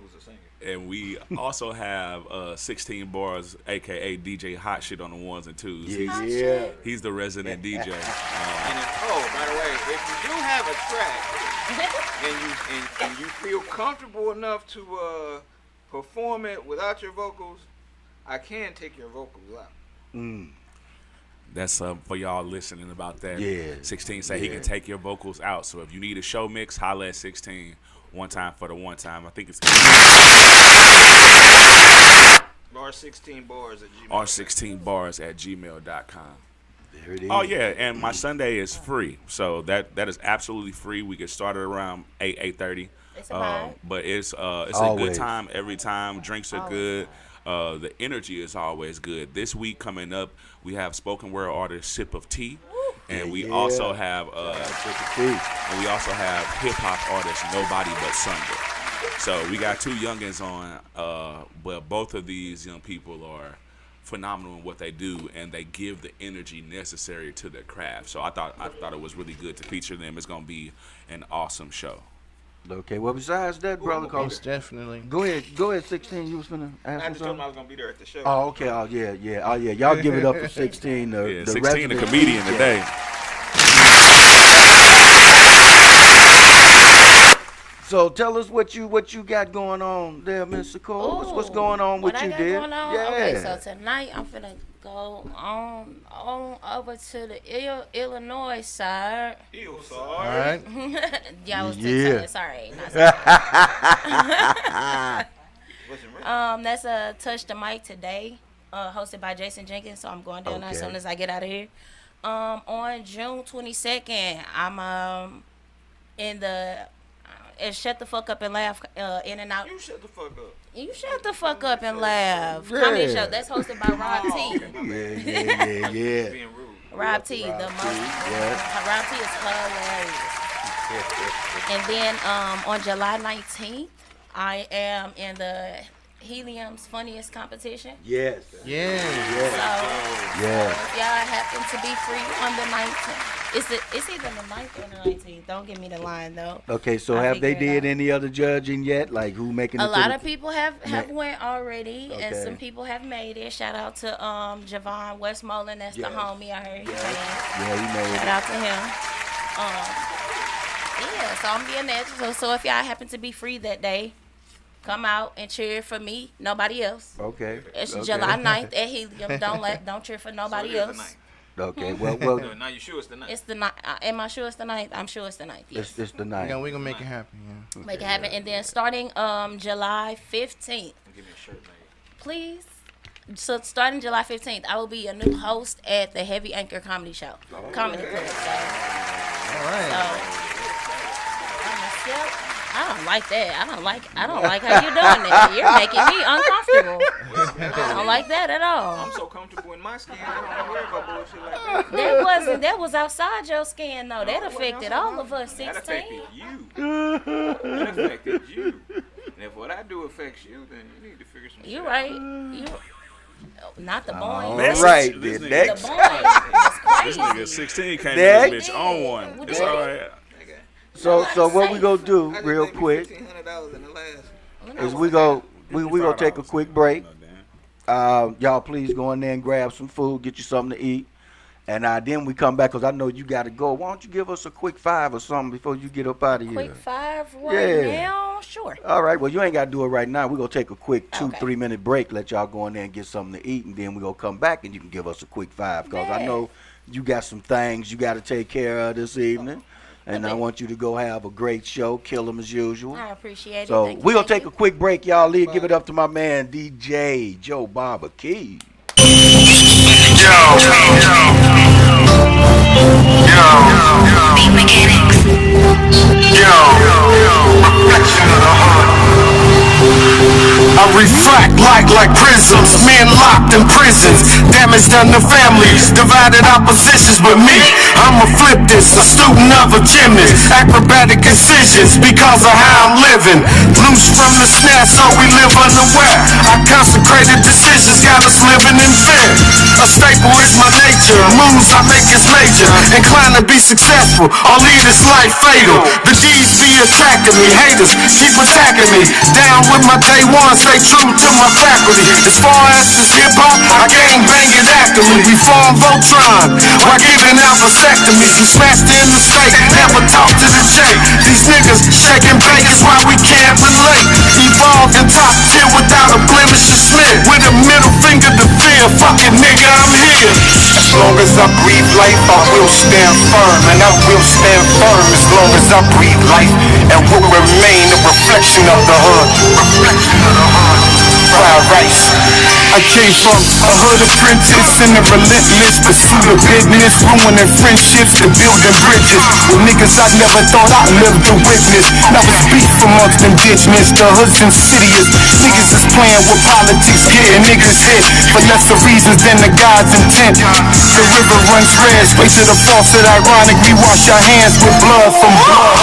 Who's a singer? and we also have 16 Bars, a.k.a. DJ Hot Shit on the ones and twos. Yeah. He's the resident DJ. And by the way, if you do have a track and you feel comfortable enough to perform it without your vocals, I can take your vocals out. That's for y'all listening about that. Yeah. 16 say he can take your vocals out. So if you need a show mix, holla at 16. One time for the one time. I think it's R16bars at Gmail. r16bars@gmail.com. There it is. Oh yeah, and my Sunday is free, so that is absolutely free. We get started around 8:30. It's a vibe. But it's a good Always. time every time. Drinks are good. The energy is always good. This week coming up, we have spoken word artist Sip of Tea, and we also have hip hop artist Nobody But Sunday. So we got 2 youngins on, but both of these young people are phenomenal in what they do, and they give the energy necessary to their craft. So I thought it was really good to feature them. It's gonna be an awesome show. Okay, well besides that, brother, Most definitely. go ahead, 16. You was finna ask I me just told him something? I was gonna be there at the show. Oh, okay. Oh, yeah. Y'all give it up for 16. Yeah, the 16, a resident comedian DJ. today. So tell us what you got going on there, Mr. Cole. What's going on with what you, I got dear? going on? Yeah. Okay, so tonight I'm finna go on over to the Illinois side. All right. Y'all was Yeah. yeah. Sorry, not sorry. That's a Touch the Mic today, hosted by Jason Jenkins. So I'm going down there as Okay. soon as I get out of here. On June 22nd, I'm in the Shut the Fuck Up and Laugh In and Out. You shut the fuck up. You shut the fuck up and laugh. Comedy show that's hosted by Rob T. Yeah. Being rude. Rob T, the most. Yes. Rob T is hilarious. And then on July 19th, I am in the Helium's Funniest Competition. Yes. Yeah. So Yeah. if y'all happen to be free on the 19th, it's either the 9th or the 19th. Don't give me the line though. Okay, so I'll have they figure it did out. any other judging yet? Like who making it A to lot the- of people have went already, and Okay. some people have made it. Shout out to Javon Westmoreland, that's Yes. the homie I heard. He made it. Yeah, he made Shout it. out to him. Yeah, so I'm being there. So if y'all happen to be free that day, come out and cheer for me, nobody else. Okay. It's okay. July 9th at Helium. Don't cheer for nobody So it is the else. ninth. Okay. Well, No, now you sure it's the 9th? It's the 9th. Am I sure it's the 9th? I'm sure it's the 9th. Yes. it's the We're night. gonna make it happen. Yeah. Make it happen. And then starting July 15th, Give me a shirt, man. please. So starting July 15th, I will be a new host at the Heavy Anchor Comedy Show. Comedy Club. So, All right. I'm a sip. I don't like that. I don't like how you're doing that. You're making me uncomfortable. I don't like that at all. I'm so comfortable in my skin, I don't have to worry about bullshit like that. That was outside your skin though. That affected all of us, That 16. affected you. That affected you. And if what I do affects you, then you need to figure some shit You out. right. You not the boy. All Next. right, This then nigga- The next. boy is This crazy. nigga 16 came Next. in this bitch on one. Yeah. It's all right. So what we gonna do I just real think quick $1,500 in the last. is we gonna take a quick break, Y'all please go in there and grab some food, get you something to eat. And then we come back because I know you got to go. Why don't you give us a quick 5 or something before you get up out of here? Quick 5 right now? Sure. All right. Well, you ain't got to do it right now. We're going to take a quick 2-3 Okay. minute break, let y'all go in there and get something to eat, and then we're going to come back and you can give us a quick 5 because I know you got some things you got to take care of this evening. And I want you to go have a great show, kill them as usual. I appreciate it. So Thank you, we're going to thank take you. a quick break, y'all. Give it up to my man, DJ Joe Barber Key. I reflect like prisms, men locked in prisons, damage done to families, divided oppositions. But me, I'ma flip this, a student of a gymnast, acrobatic incisions because of how I'm living. Loose from the snare, so we live unaware. Our consecrated decisions got us living in fear. A staple is my nature, moves I make is major. Inclined to be successful, or lead this life fatal. The D's be attracting me, haters keep attacking me. Down with my day one, stay true to my faculty. As far as this hip-hop, I gang bang it after me. We form Voltron, while giving out vasectomies. We smashed in the state, never talk to the J. These niggas shaking bake is why we can't relate. Evolved in top tier without a blemish or slit. With a middle finger to fear, fuck it nigga, I'm here. As long as I breathe life, I will stand firm. And I will stand firm as long as I breathe life. And will remain a reflection of the hood. Fried rice. I came from a hood apprentice in a relentless pursuit of business, ruining friendships and building bridges with niggas I never thought I'd live to witness. Now it's beef amongst indigenous, the hood's insidious. Niggas is playing with politics, getting niggas hit for lesser reasons than the God's intent. The river runs red, straight to the faucet. Ironic, we wash our hands with blood from blood.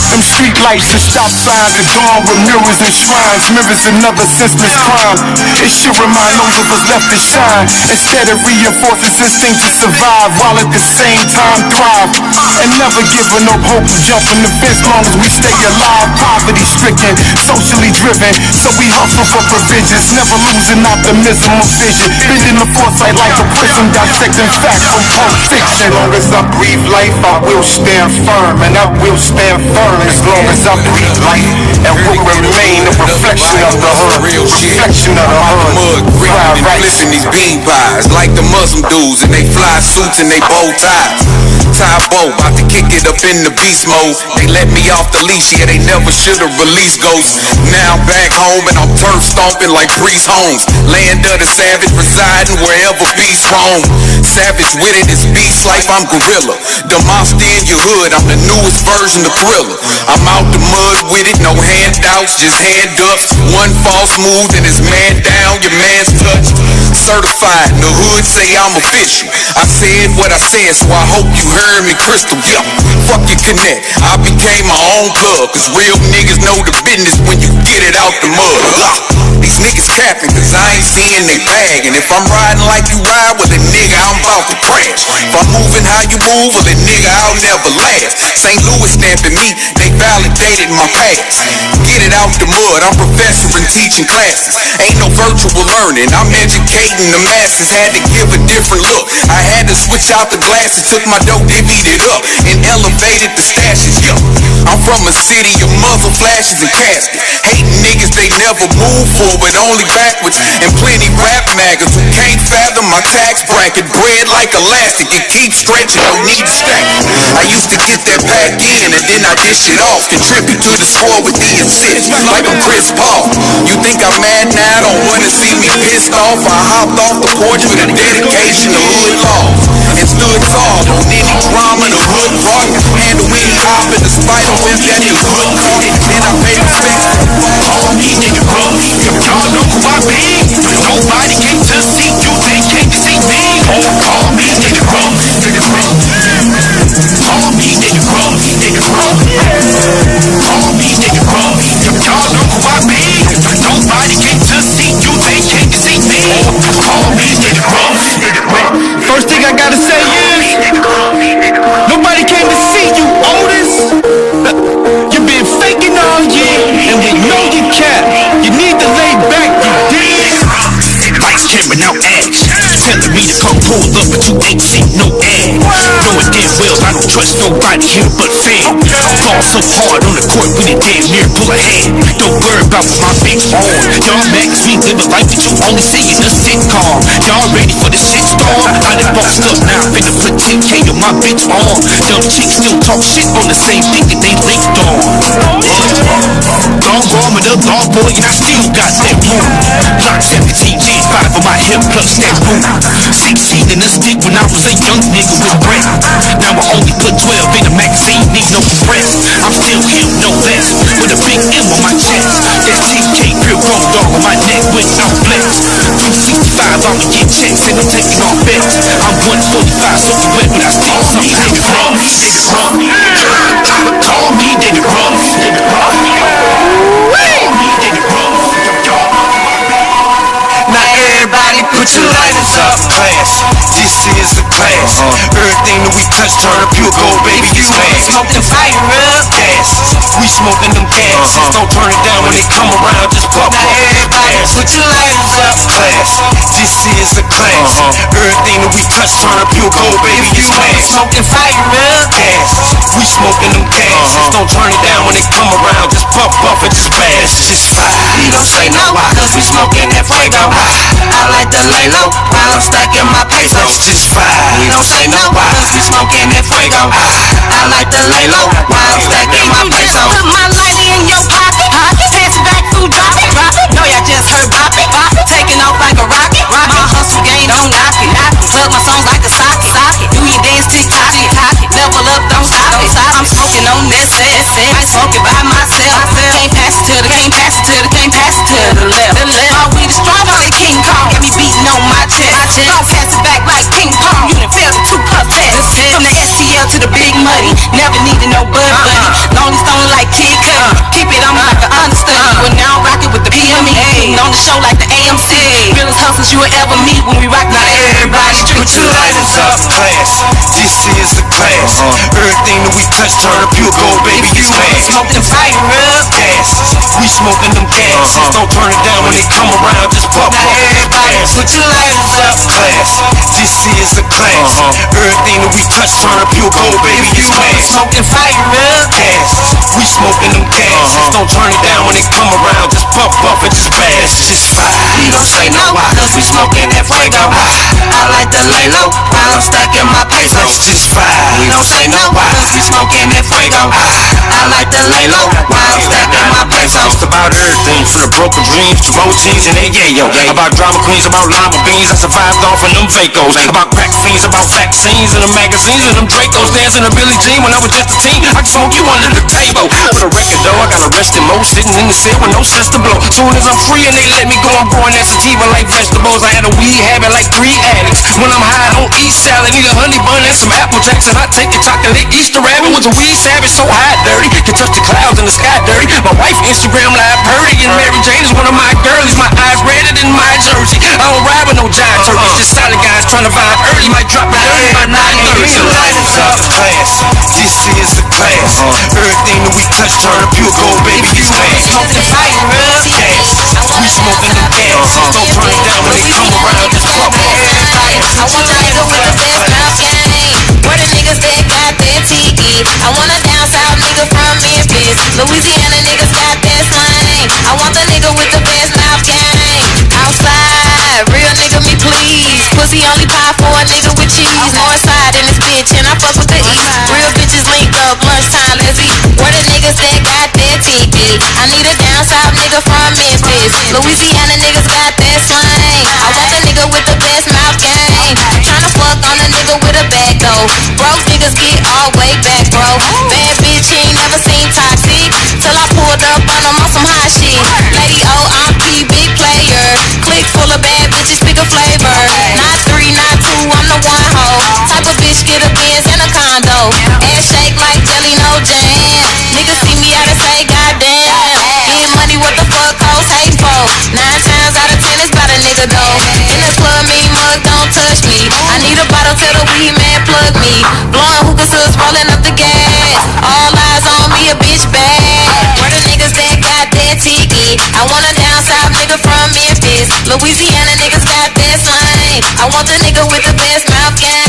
Them street lights and stop signs adorned with mirrors and shrines. Mirrors another senseless crime. It should remind those of us left to shine. Instead it reinforces instinct to survive, while at the same time thrive. And never giving up hope of jumping the fence long as we stay alive. Poverty stricken, socially driven, so we hustle for provisions. Never losing optimism or vision. Bending the foresight like a prism, dissecting facts from pulp fiction. As long as I breathe life, I will stand firm. And I will stand firm as long as I breathe life. And will remain a reflection of the hood. Real shit. Reflection of the hood. Mud gripping and flipping these bean pies like the Muslim dudes in they fly suits and they bow ties. Tybo, about to kick it up in the beast mode. They let me off the leash, yeah, they never should've released ghosts. Now I'm back home and I'm turf stomping like Priest Holmes. Land of the savage, residing wherever beast roam. Savage with it is beast life, I'm gorilla. The monster in your hood, I'm the newest version of Thriller. I'm out the mud with it, no handouts, just hand ups. One false move and it's man down, your man's touched. Certified, the hood say I'm official. I said what I said, so I hope you heard me crystal. Yeah, fuck your connect. I became my own plug, cause real niggas know the business when you get it out the mud. These niggas capping, cause I ain't seeing they bag. And if I'm riding like you ride, well then nigga, I'm about to crash. If I'm moving how you move, well then nigga, I'll never last. St. Louis stamping me, they validated my past. Get it out the mud, I'm professor and teaching classes. Ain't no virtual learning, I'm educating the masses. Had to give a different look, I had to switch out the glasses. Took my dope, divvied it up, and elevated the stashes. Yo, I'm from a city of muzzle flashes and caskets. Hating niggas, they never move forward, only backwards. And plenty rap maggots who can't fathom my tax bracket. Bread like elastic, it keeps stretching, no need to stack it. I used to get that back in and then I dish it off. Contribute to the score with the assist, like I'm Chris Paul. You think I'm mad now, don't wanna see me pissed off? I hopped off the porch with a dedication to hood laws. And stood tall on any drama, the hood rock. Handle any hop in the spider web that the hood caught. Then I paid respect to the fall. These niggas bro, y'all know who I be. Nobody came to see you, they came to see me. Call me nigga bro, niggas bro. Call me nigga bro, niggas bro. Call me nigga bro, y'all know who I be. Nobody came to see you, they came to see me. Call me nigga bro, nigga bro. First thing I gotta say is, nobody came to see you, Otis. You've been faking all year, and we know you can't. You need to lay back, you dig? you ain't seen no ad. Knowing damn well I don't trust nobody here but fam. I fall so hard on the court when it damn near pull a hand. Don't worry about what my bitch on. Y'all magazine live a life that you only see in a sitcom. Y'all ready for the shit storm? I done bossed up now, finna put 10K on my bitch on. Dumb chicks still talk shit on the same thing that they linked on. Gone wrong with a law boy and I still got that room. Glock 17 G5 on my hip plus that boom. 16 in the stick when I was a young nigga with breath. Now I only put 12 in the magazine, need no breath. I'm still here, no less, with a big M on my chest. That 10K pure gold dog on my neck with no flex. 365, I'ma get checks and I'm taking off bets. I'm 145, so you wet when I see something. Nigga rough, call me nigga rough. Now everybody put your lighters up, class. This is the class. Everything that we touch turn to pure gold, baby. It's fast. Smoking fire up, gas. We smoking them gases. Don't turn it down when they come around. Just pop up. Now everybody put your lighters up, class. This is the class. Everything that we touch turn to pure gold, baby. It's fast. Smoking fire up, gas. We smoking them gases. Don't turn it down when they come around. Just pop up and just blast. Just fire. We don't say no why, cause we smoking that fuego. I like to lay low while I'm stacking my pesos. Just fine. We don't say no why, cause we smoking that fuego. I like to lay low while I'm stacking my pesos. Put my lighter in your pocket, pass it back, food drop it. Know y'all just heard bop it, taking off like a rocket. My hustle game don't knock it, plug my songs like a socket. Do your dance, tick tock it, level up, don't stop it. I'm smoking on that set, I smoke it by myself. Can't pass it to the, can't pass it to the, can't pass it to the left. My weed is strong like King Kong, got me beating on my chest. Don't pass it back like ping pong, you done failed the 2-puff test. From the STL to the big money, never needed no bud buddy. Lonely stone like Kid Cudi, keep it on me like an understudy. But now I'm rocking with the PME, putting on the show like the AMC. Realest hustlers you will ever meet when we rock. Now everybody put your lighters up, class. This is the class. Everything that we touch turn to pure gold, baby. It's fast. Smoking fire up, gas. We smoking them gases. Don't turn it down when they come around. Just pop up. Everybody put your lighters up, class. This is the class. Everything that we touch turn to pure gold, baby. It's fast. Smoking fire up, gas. We smoking them gases. Don't turn it down when they come around. Just pop up and just blast. Just fire. We don't say no why, cause we smoking that fuego. I like to lay low while I'm stacking my pesos. Just fire. We don't say no why, cause we smoking that fuego. I like to lay low while I'm stacking my pesos. It's about everything from the broken dreams to routines and yayo. About drama queens, about lima beans. I survived off of them Vacos. About crack fiends, about vaccines and the magazines and them Dracos. Dancing to Billie Jean when I was just a teen. I could smoke you under the table. With a record though, I got arrested mo, sitting in the cell with no sense to blow. Soon as I'm free and they let me go, I'm growing that sativa like vegetables. I had a weed habit like 3 addicts. When I'm high, I don't eat salad, need a honey bun and some Apple Jacks. And I take the chocolate Easter rabbit with a weed savage so hot dirty. Can touch the clouds and the sky dirty. My wife Instagram live purdy and Mary Jane is one of my girlies. My eyes redder than my jersey. I don't ride with no giant turkeys, just solid guys trying to vibe early. Might drop it early by 9:30. Lighters up, class. This is the class. Everything that we touch turn to pure gold, baby. It's fast. Smoking fire up, gas. We smoking them gases. Don't turn it down when they come around. Just pop up. I want a nigga with the best mouth game. Where the niggas that got that tiki. I want a down south nigga from Memphis. Louisiana niggas got that slang. I want the nigga with the best mouth game. Outside, real nigga me please. Pussy only pop for a nigga with cheese. North side in this bitch and I fuck with the east. Real bitches link up, lunchtime let's eat. Where the niggas that got that tiki. I need a down south nigga from Memphis. Louisiana niggas got that slang. I want the nigga with the best mouth game. Tryna fuck on a nigga with a bag though. Broke niggas get all way back, bro. Bad bitch, he ain't never seen toxic. Till I pulled up on him on some hot shit. Lady O, I'm P, big player. Click full of bad bitches, pick a flavor. Not 3, not 2, I'm the one hoe. Type of bitch get a Benz and a condo. Ass shake like jelly, no jam. Niggas see me out and say, goddamn. Get money, what the fuck hoes hate for? 9 times out of 10 it's about a nigga though. In the club, me mug, don't touch me. I need a bottle, tell the weed man plug me. Blowing hookah sus, rolling up the gas. All eyes on me, a bitch bad. Where the niggas that got that tiki. I want a down south nigga from Memphis. Louisiana niggas got that slang. I want the nigga with the best mouth game.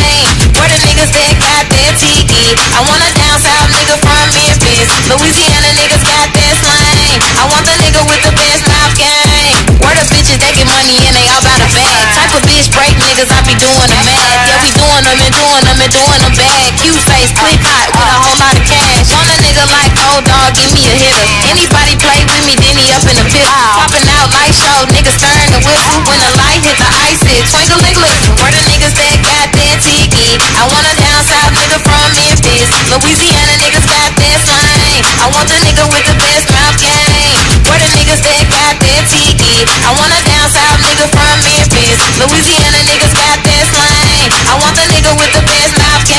and doing them bad. Cute face, quick hot, with a whole lot of cash. Want a nigga like old dog, give me a hitter. Anybody play with me, then he up in the pit. Popping out light show, niggas stirring the whistle. When the light hit the ice, it twinkle and glisten. Where the niggas that got that tiki. I want a down south nigga from Memphis. Louisiana niggas got that slang. I want the nigga with the best mouth game. Where the niggas that got that tiki. I want a down south nigga from Memphis. Louisiana niggas got that slang. I want the nigga with the best mouth game.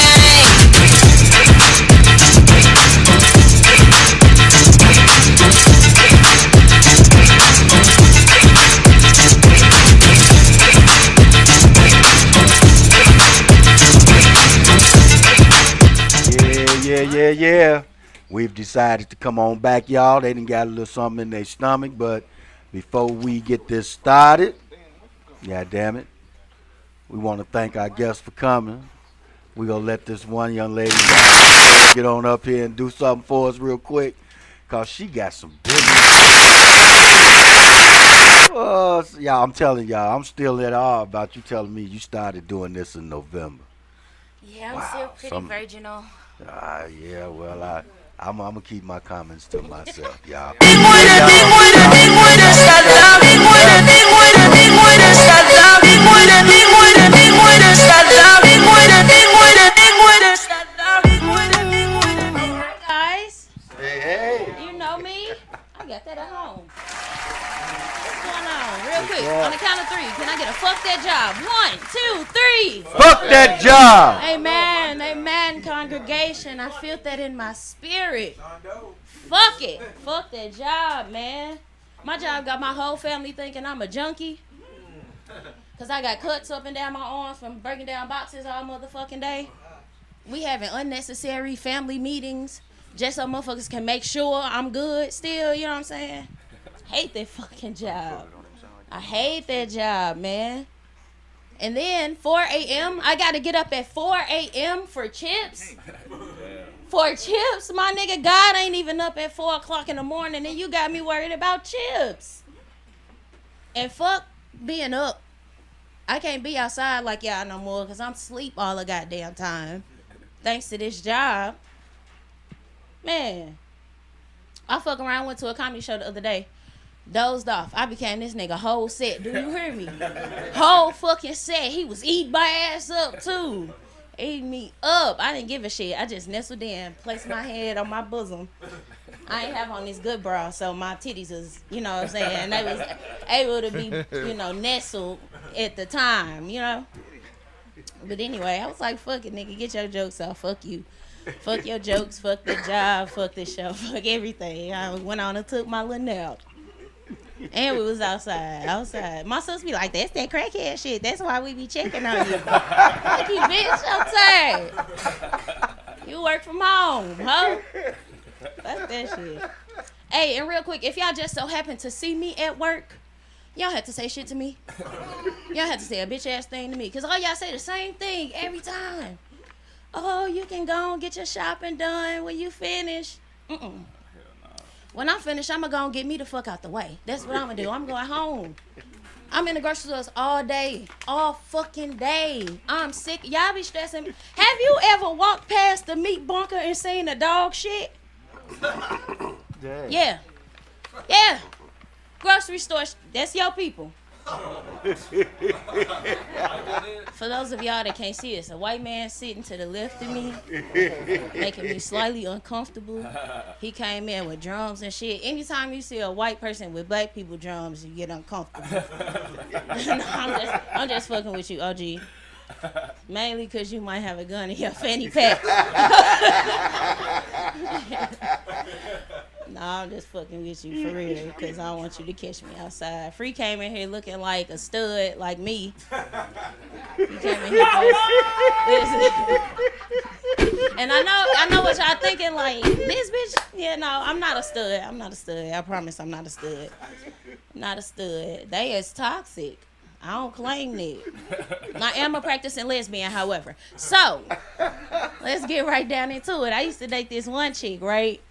Yeah. We've decided to come on back, y'all. They done got a little something in their stomach, but before we get this started, God damn it, we want to thank our guests for coming. We're going to let this one young lady get on up here and do something for us real quick, because she got some business. Y'all, I'm telling y'all, I'm still at awe about you telling me you started doing this in November. Yeah, I'm still pretty virginal. Yeah, well, I'm gonna keep my comments to myself, y'all. Guys, hey, you know me? I got that at home. What's going on? Real quick, on the count of three, can I get a fuck that job? 1, 2, 3. Fuck that job. Amen, congregation. I feel that in my spirit. Fuck it. Fuck that job, man. My job got my whole family thinking I'm a junkie. Because I got cuts up and down my arms from breaking down boxes all motherfucking day. We having unnecessary family meetings just so motherfuckers can make sure I'm good still, you know what I'm saying? Hate that fucking job. I hate that job, man. And then 4 a.m., I got to get up at 4 a.m. for chips. For chips, my nigga, God ain't even up at 4 o'clock in the morning, and you got me worried about chips. And fuck being up. I can't be outside like y'all no more because I'm asleep all the goddamn time. Thanks to this job. Man, I fuck around, went to a comedy show the other day. Dozed off. I became this nigga whole set. Do you hear me? Whole fucking set. He was eating my ass up too. Eating me up. I didn't give a shit. I just nestled in, placed my head on my bosom. I ain't have on this good bra, so my titties was, you know what I'm saying? They was able to be, you know, nestled at the time, you know? But anyway, I was like, fuck it, nigga. Get your jokes out. Fuck you. Fuck your jokes. Fuck the job. Fuck the show. Fuck everything. I went on and took my little nap. And we was outside. My sis be like, that's that crackhead shit. That's why we be checking on you. Fuck you, bitch. I'm tired. You work from home, huh? Fuck that shit. Hey, and real quick, if y'all just so happen to see me at work, y'all have to say shit to me. Y'all have to say a bitch ass thing to me. Because all y'all say the same thing every time. Oh, you can go and get your shopping done when you finish. When I'm finished, I'm going to go and get me the fuck out the way. That's what I'm going to do. I'm going home. I'm in the grocery stores all day. All fucking day. I'm sick. Y'all be stressing me. Have you ever walked past the meat bunker and seen the dog shit? Yeah. Grocery store. That's your people. For those of y'all that can't see, it's a white man sitting to the left of me, making me slightly uncomfortable. He came in with drums and shit. Anytime you see a white person with black people drums, you get uncomfortable. No, I'm just fucking with you, OG. Mainly because you might have a gun in your fanny pack. No, I'm just fucking with you for real because I don't want you to catch me outside. Free came in here looking like a stud, like me. He came in here and I know what y'all thinking, like, this bitch, yeah, no, I'm not a stud. I promise I'm not a stud. I'm not a stud. They is toxic. I don't claim that. I am a practicing lesbian, however. So, let's get right down into it. I used to date this one chick, right?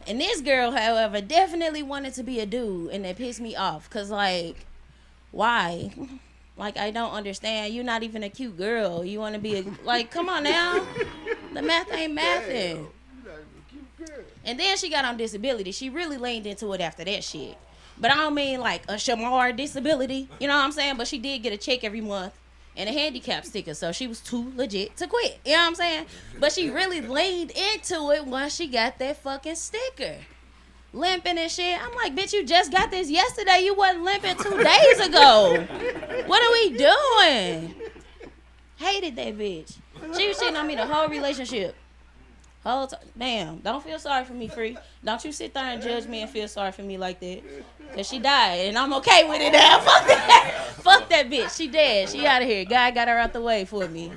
And this girl, however, definitely wanted to be a dude, and that pissed me off. Because, like, why? Like, I don't understand. You're not even a cute girl. You want to be like, come on now. The math ain't mathing. And then she got on disability. She really leaned into it after that shit. But I don't mean like a Shamar disability. You know what I'm saying? But she did get a check every month and a handicap sticker. So she was too legit to quit. You know what I'm saying? But she really leaned into it once she got that fucking sticker. Limping and shit. I'm like, bitch, you just got this yesterday. You wasn't limping 2 days ago. What are we doing? Hated that bitch. She was shitting on me the whole relationship. Whole time. Damn, don't feel sorry for me, Free. Don't you sit there and judge me and feel sorry for me like that. Cause she died and I'm okay with it now. Fuck that. Fuck that bitch. She dead. She out of here. God got her out the way for me.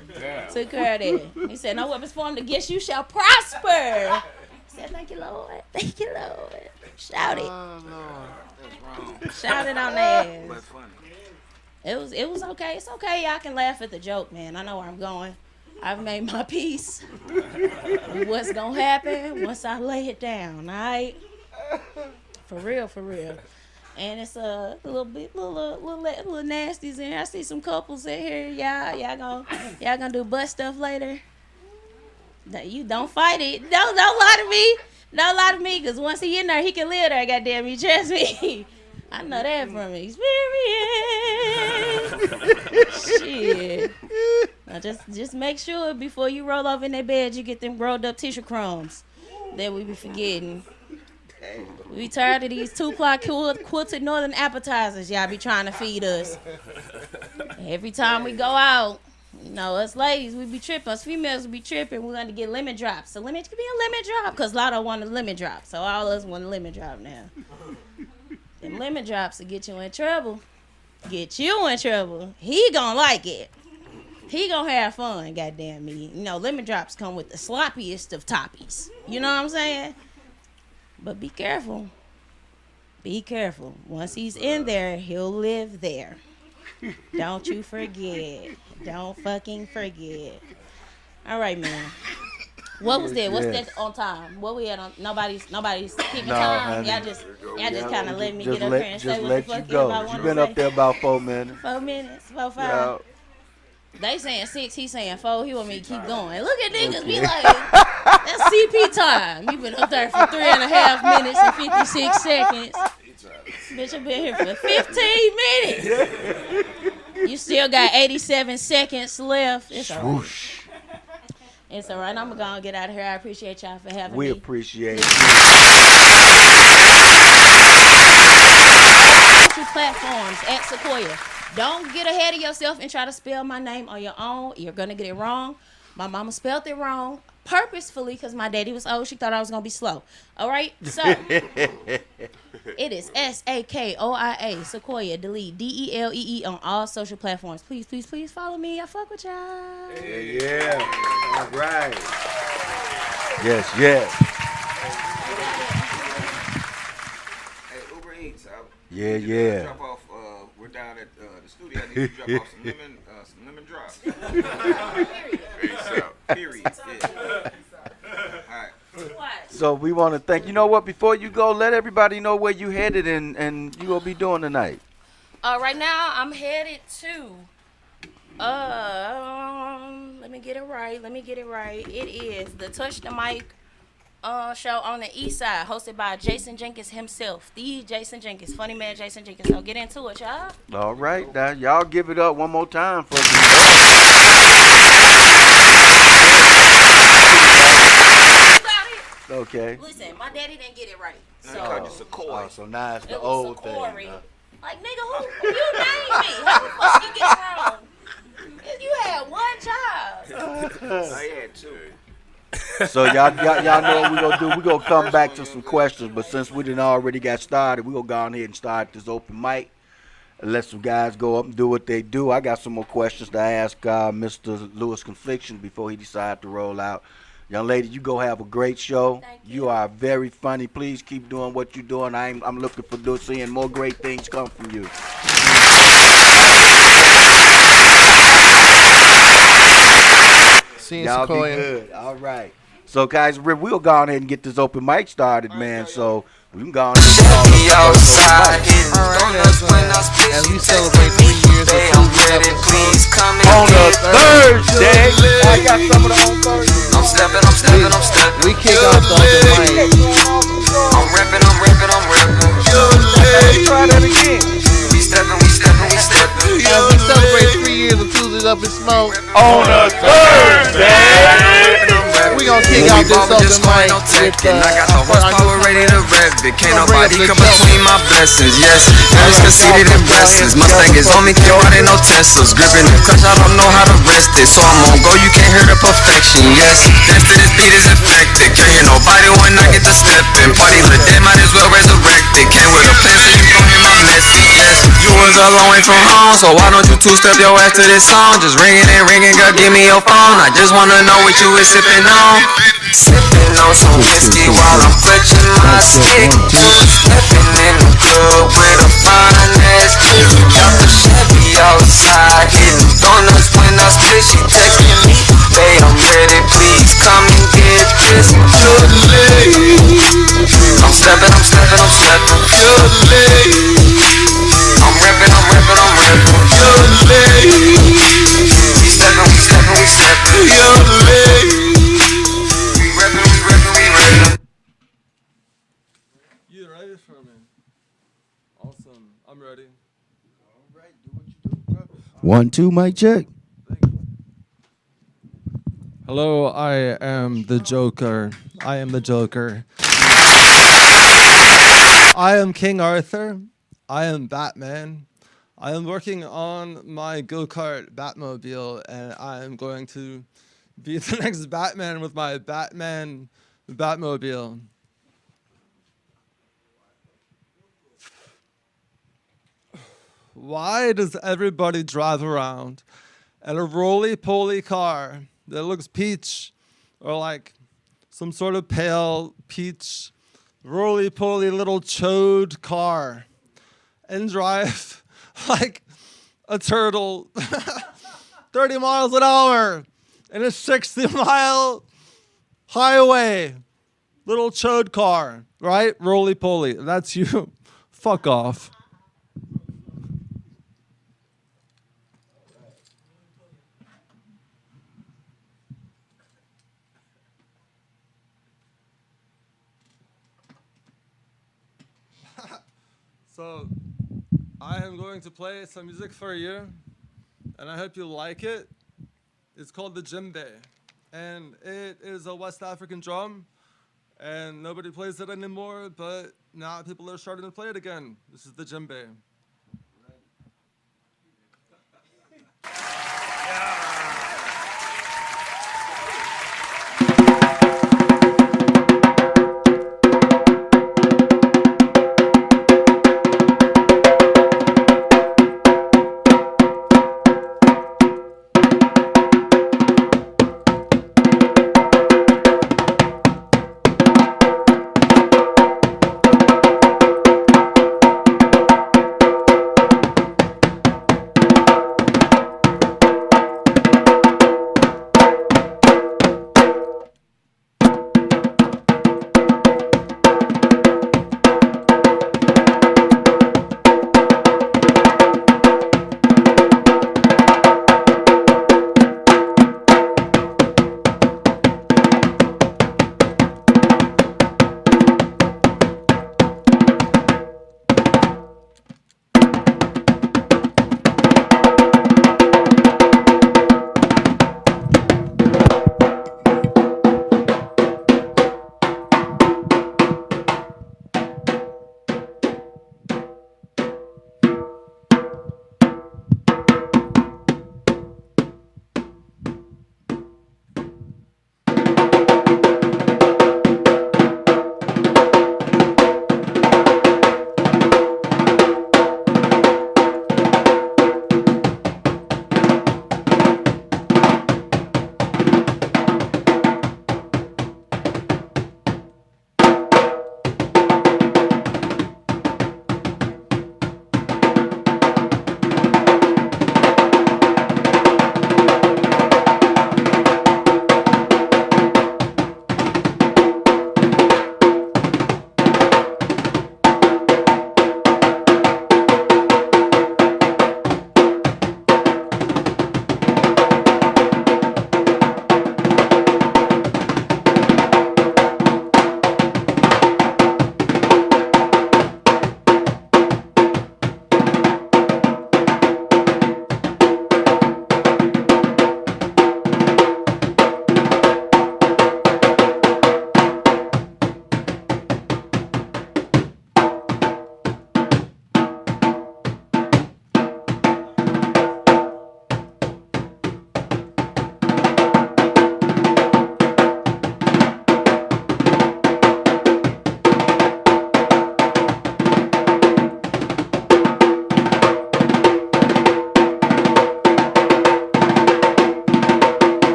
Took her out of there. He said, no weapons formed against you shall prosper. I said, thank you, Lord. Thank you, Lord. Shout it. Oh, Lord. That's wrong. Shout it on their But ass. funny. It was okay. It's okay. Y'all can laugh at the joke, man. I know where I'm going. I've made my peace. What's gonna happen once I lay it down, all right? For real, for real. And it's a little nasties in here. I see some couples in here. Y'all gonna do butt stuff later. You don't fight it. Don't lie to me. Don't lie to me, cause once he in there, he can live there. Goddamn, you trust me. I know that from experience. Shit. Now just make sure before you roll over in that bed, you get them rolled up tissue crumbs that we be forgetting. We tired of these 2-ply quilted northern appetizers y'all be trying to feed us. Every time we go out, you know, us ladies, we be tripping. Us females we be tripping. We're going to get lemon drops. So lemon could be a lemon drop because Lotto want a lemon drop. So all of us want a lemon drop now. Them lemon drops will get you in trouble. Get you in trouble. He gonna like it. He gonna have fun, goddamn me. You know, lemon drops come with the sloppiest of toppies. You know what I'm saying? But be careful. Be careful. Once he's in there, he'll live there. Don't you forget. Don't fucking forget. All right, man. What was that? What's that on time? What we had on? Nobody's keeping time. Y'all just kind of let me get up here and say what the fuck everybody want to say. You been up there about 4 minutes. 4 minutes, 4, 5. Yeah. They saying 6, he saying 4. He want me to keep going. Look at niggas be like, that's CP time. You been up there for 3.5 minutes and 56 seconds. Bitch, I've been here for 15 minutes. You still got 87 seconds left. It's all right. It's all right. I'm going to get out of here. I appreciate y'all for having me. We appreciate it. Platforms at Sequoia. Don't get ahead of yourself and try to spell my name on your own. You're going to get it wrong. My mama spelled it wrong purposefully because my daddy was old. She thought I was going to be slow. All right? So, it is SAKOIA, Sequoia, delete, DELEE on all social platforms. Please, please, please follow me. I fuck with y'all. Yeah. All right. Yes, yes. Hey, Uber Eats. Yeah. Drop off. We're down at the studio. I need you to drop off some lemon drops. Period. Yeah. All right. So we want to thank. You know what? Before you go, let everybody know where you headed and you gonna be doing tonight. Right now I'm headed to. Let me get it right. It is the Touch the Mic show on the East Side, hosted by Jason Jenkins himself, the Jason Jenkins, funny man Jason Jenkins. So get into it, y'all. All right, now y'all give it up one more time for. Okay. Listen, my daddy didn't get it right. So now it's the it was old Sakori. thing. Like, nigga, who you named me? How the fuck you get it wrong? You had one job. I had 2. So y'all know what we gonna do. We gonna come back to some questions, but since we done already got started, we gonna go on ahead and start this open mic and let some guys go up and do what they do. I got some more questions to ask Mr. Lewis Confliction before he decides to roll out. Young lady, you go have a great show. Thank you are very funny. Please keep doing what you're doing. I'm looking for seeing more great things come from you. Y'all be good. All right. So, guys, we'll go on ahead and get this open mic started, man. So, we can go on ahead and outside. As we celebrate 3 years of Tues Up, Thursday. I got some of the on Thursday. I'm stepping. We kick off the open mic. I'm rapping. Try that again. We stepping. As we celebrate 3 years of Tues Up and Smoke On a Thursday. We gonna kick out this open mic with I got the horsepower ready to rev it. Can't nobody come between my blessings. Yes, Harris conceited and restless. Mustang is on me, can't ride in no Teslas. Gripping the clutch, I don't know how to rest it. So I'm on go, you can't hear the perfection. Yes, dance to this beat is infected. Can't hear nobody when I get to stepping. Party lit dead, might as well resurrect it. Came with a plan, so you gon' hear my message. Yes, you was a long way from home, so why don't you two-step your ass to this song? Just ringing, girl, give me your phone. I just wanna know what you was sipping on. Sipping on some whiskey while I'm clutching my stick. Stepping in the club with a fine ass chick. Got the Chevy outside, hitting donuts when I split. She texting me, babe, I'm ready, please come and get this. Good lady. I'm stepping. Good lady. I'm rapping. Good lady. We stepping. Good lady. You ready for me? Awesome. I'm ready. All right, do what you do, bro. 1, 2, mic check. Hello, I am the Joker. I am King Arthur. I am Batman. I am working on my go-kart Batmobile, and I am going to be the next Batman with my Batmobile. Why does everybody drive around in a roly-poly car that looks peach or like some sort of pale peach roly-poly little chode car and drive like a turtle 30 miles an hour in a 60-mile highway? Little chode car, right? Roly-poly. That's you. Fuck off. So, I am going to play some music for you, and I hope you like it. It's called the djembe, and it is a West African drum, and nobody plays it anymore, but now people are starting to play it again. This is the djembe.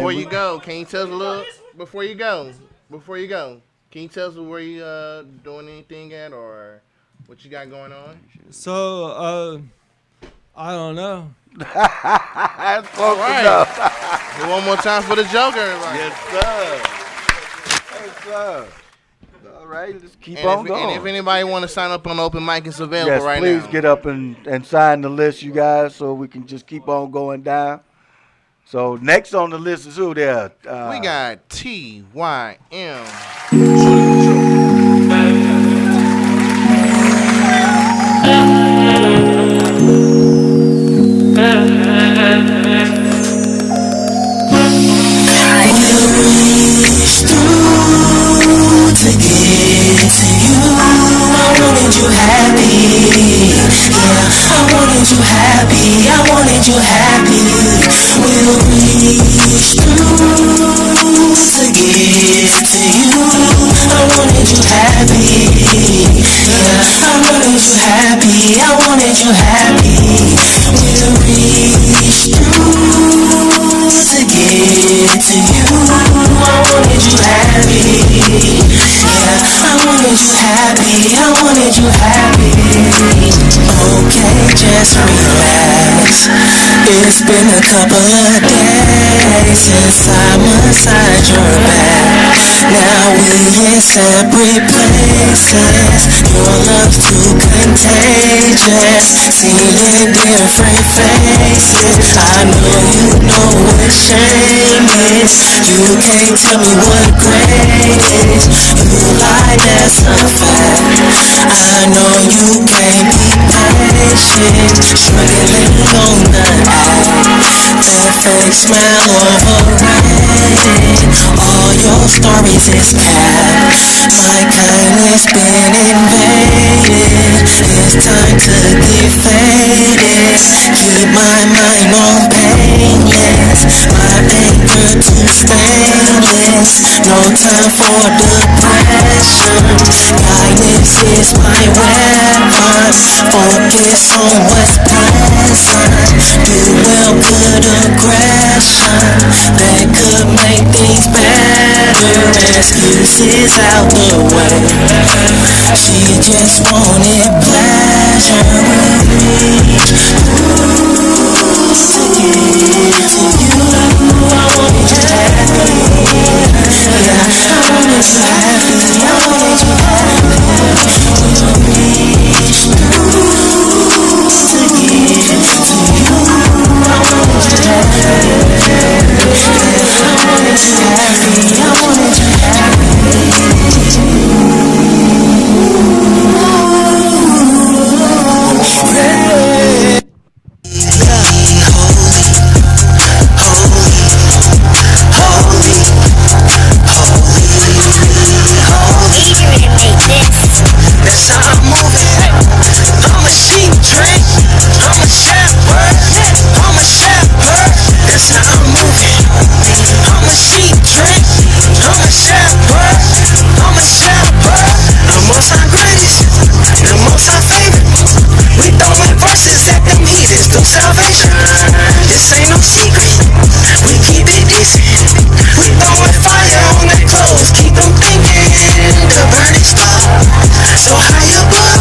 Before you go, can you tell us a little? Before you go, can you tell us where you doing anything at or what you got going on? So, I don't know. That's All right. One more time for the Joker, everybody. Yes, sir. Yes, sir. All right, let's keep And on if, going. And if anybody want to sign up on open mic, it's available right now. Yes, please get up and sign the list, you guys, so we can just keep on going down. So next on the list is who there? We got TYM. To get to you, I wanted you happy. Yeah, I wanted you happy. I wanted you happy. We'll reach through to get to you. I wanted you happy. Yeah, I wanted you happy. I wanted you happy. We'll reach through to get to you. I wanted you happy. Yeah, I wanted you happy, I wanted you happy. Okay, just relax. It's been a couple of days since I massaged your back. Now we in separate places. Your love's too contagious. Seeing different faces. I know you know what shame is. You can't tell me what great is. You lie, that's a fact. I know you can't be patient. Struggling on the act. That fake smile overrated. All your stories is cap. My kindness been invaded. It's time to get faded. Keep my mind on painless. My anger too stainless. No time for depression. Kindness is my weapon. Focus on what's present. Do well, good aggression. That could make things better. Excuses out the way. She just wanted pleasure. Reach to get to you. I wanted you happy. Yeah, I wanted you happy. I wanted you happy. Reach to get to you. I wanted you happy. Yeah, I wanted you happy. I wanted you happy. That's how I'm moving. I'm a sheep trick. I'm a shepherd. I'm a shepherd. That's how I'm moving. I'm a sheep trick. I'm a shepherd. I'm a shepherd. The most high greatest. The most high favorite. We throwing verses at them heathens through salvation. This ain't no secret. We keep it decent. We throwing fire on their clothes. Keep them thinking the burning star. So high above,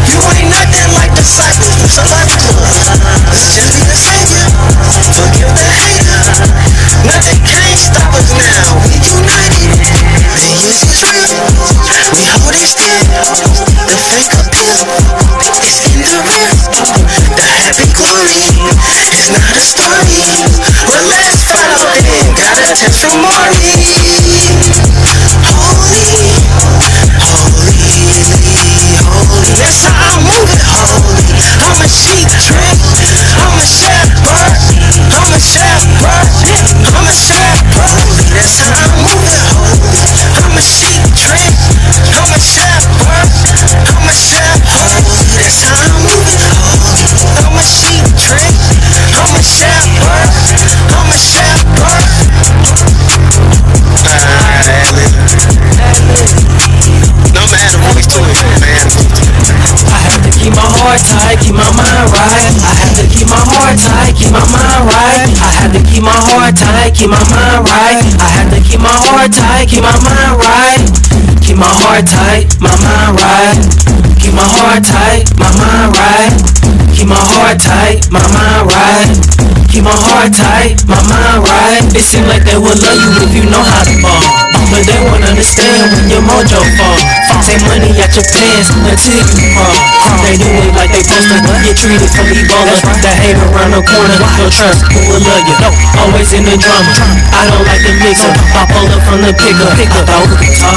you ain't nothing like disciples from somebody club. Let's just be the savior, forgive the hater. Nothing can't stop us now, we united. The years is real, we hold it still. The fake appeal, it's in the real. The happy glory, it's not a story. But let's fight out there, got a test from Maury. Holy, that's how I move it, holy. I'm a sheep trick. I'm a shepherd. I'm a shepherd. I'm a shepherd. That's how I move it, holy. I'm a sheep trick. I'm a shepherd. I'm a shepherd. That's how I move it, holy. I'm a sheep trick. I'm a shepherd. I'm a shepherd. No matter what we do, man. I have to keep my heart tight, keep my mind right. I have to keep my heart tight, keep my mind right. I have to keep my heart tight, keep my mind right. I have to keep my heart tight, keep my mind right. Keep my heart tight, my mind right. Keep my heart tight, my mind right. Keep my heart tight, my mind right. Keep my heart tight, my mind right. It seems like they will love you if you know how to ball, but they won't understand when your mojo fall. Take money out your pants until you crawl. They do it like they supposed to get treated from Ebola. That hate around the corner, don't trust who will love you. Always in the drama, I don't like the mix-up. Bipolar from the pickup. I thought we could talk,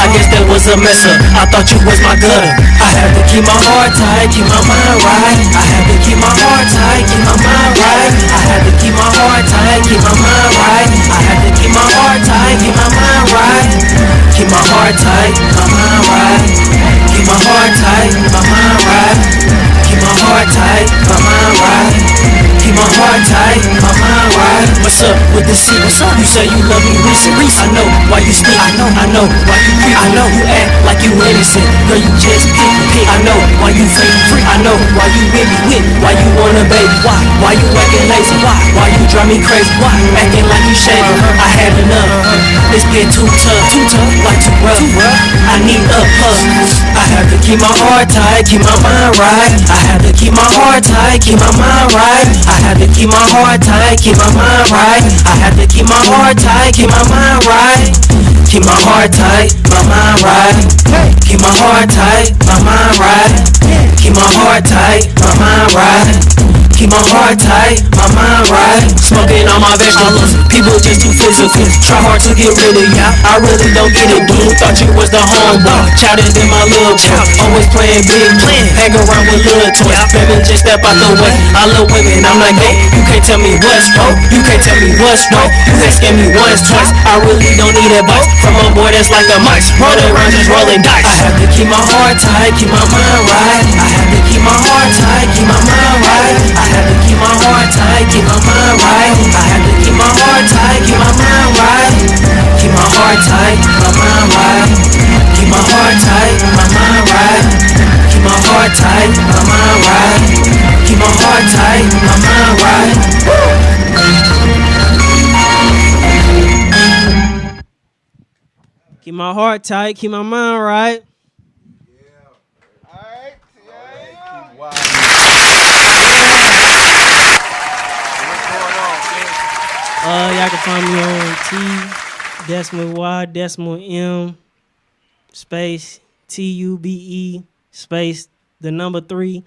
I guess that was a mess up. I thought you was my gutter. I have to keep my heart tight, keep my mind right. I have to keep my heart tight, keep my mind right. I have to keep my heart tight, keep my mind right. I have to keep my heart tight, keep my mind right. Keep my heart tight, my mind right. Keep my heart tight, my mind right. Keep my heart tight, my mind right. Keep my heart tight, my mind right. What's up with the secret? You say you love me recent. I know why you speak. I know why you creep. I know you act like you innocent. Girl, you just pick. I know why you fake free. I know why you with me. Why you want a baby? Why you acting lazy? Why you drive me crazy? Why acting like you shady? I had enough. It's been too tough, like too rough. I need a hug. I have to keep my heart tight, keep my mind right. I have to keep my heart tight, keep my mind right. I have to keep my heart tight, keep my mind right. I have to keep my heart tight, keep my mind right. Keep my heart tight, my mind right. Keep my heart tight, my mind right. Keep my heart tight, my mind right. Keep my heart tight, my mind right. Smoking on my vegetables, people just too physical. Try hard to get rid of you, I really don't get it, dude. Thought you was the homeboy, chowder than my little boy. Always playing big, hang around with little toys. Baby, just step out the way. I love women, I'm like, hey, you can't tell me what's wrong. You can't tell me what's wrong. You can't scare me once, twice. I really don't need advice from a boy that's like a mice, running around just rolling dice. I have to keep my heart tight, keep my mind right. I have to keep my heart tight, keep my mind right. I have to keep my heart tight, keep my mind right. I have to keep my heart tight, keep my mind right. Keep my heart tight, my mind right. Keep my heart tight, my mind right. Keep my heart tight, my mind right. Keep my heart tight, my mind right. Keep my heart tight, keep my mind right. Y'all can find me on T_Y_M space TUBE space the number 3.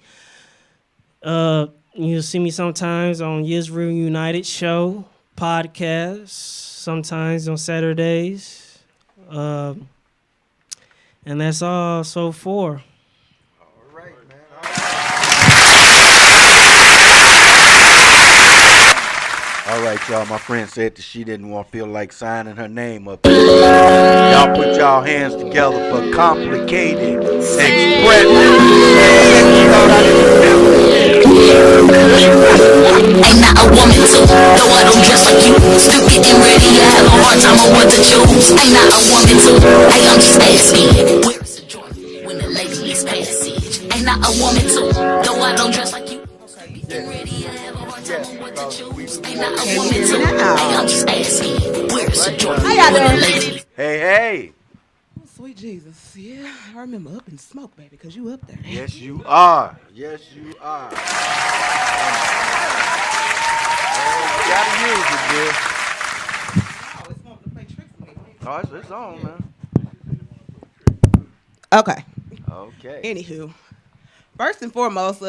You'll see me sometimes on Israel United Show podcast, sometimes on Saturdays. And that's all so far. All right, y'all. My friend said that she didn't want to feel like signing her name up here. Y'all put y'all hands together for Complicated Express. Ain't not a woman too, though I don't dress like you. Still getting ready, I have a hard time on what to choose. Ain't not a woman too, hey, I'm just asking. Where's the joy when the lady is passage? Ain't not a woman too, though I don't dress like you. Getting ready, I have a hard time on what to choose. Ain't not a woman too, hey, I'm just asking. Where's the joy when the lady? Hey. Oh, sweet Jesus. Yeah, I remember Up in Smoke, baby, because you up there. Yes, you are. Yes, you are. You gotta use it, dear. Oh, it's on, man. Okay. Okay. Anywho, first and foremost,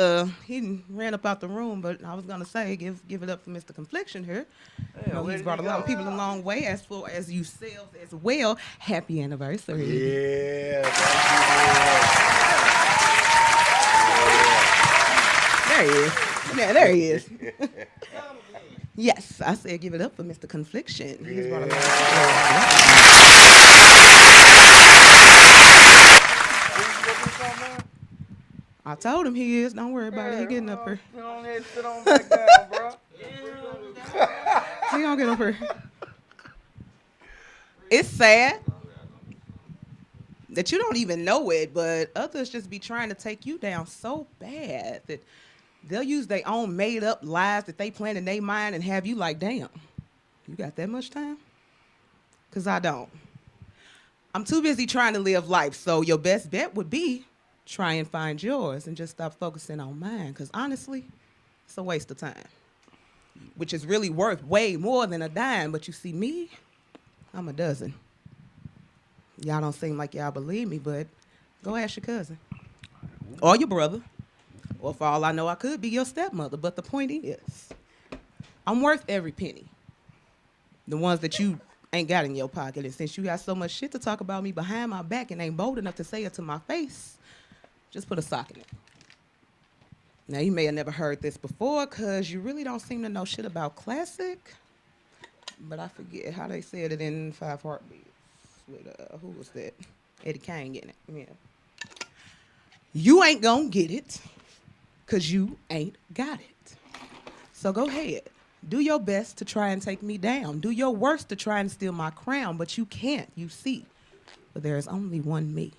he ran up out the room, but I was gonna say give it up for Mr. Confliction here. You know, he's brought a lot of people a long way, as far as you sales as well. Happy anniversary. Yeah. There he is. Yeah, there he is. Yes, I said give it up for Mr. Confliction. He's brought a lot of I told him he is. Don't worry about it. He getting up here. Sit on there, sit on back down, bro. He gonna get up here. It's sad that you don't even know it, but others just be trying to take you down so bad that they'll use their own made up lies that they plan in their mind and have you like, damn. You got that much time? Because I don't. I'm too busy trying to live life, so your best bet would be try and find yours and just stop focusing on mine, because honestly, it's a waste of time, which is really worth way more than a dime. But you see me, I'm a dozen. Y'all don't seem like y'all believe me, but go ask your cousin or your brother, or for all I know, I could be your stepmother. But the point is, I'm worth every penny. The ones that you ain't got in your pocket. And since you got so much shit to talk about me behind my back and ain't bold enough to say it to my face, just put a sock in it. Now, you may have never heard this before because you really don't seem to know shit about classic, but I forget how they said it in 5 Heartbeats with, who was that? Eddie Kane getting it, yeah. You ain't gonna get it because you ain't got it. So go ahead. Do your best to try and take me down. Do your worst to try and steal my crown, but you can't, you see. But there is only one me.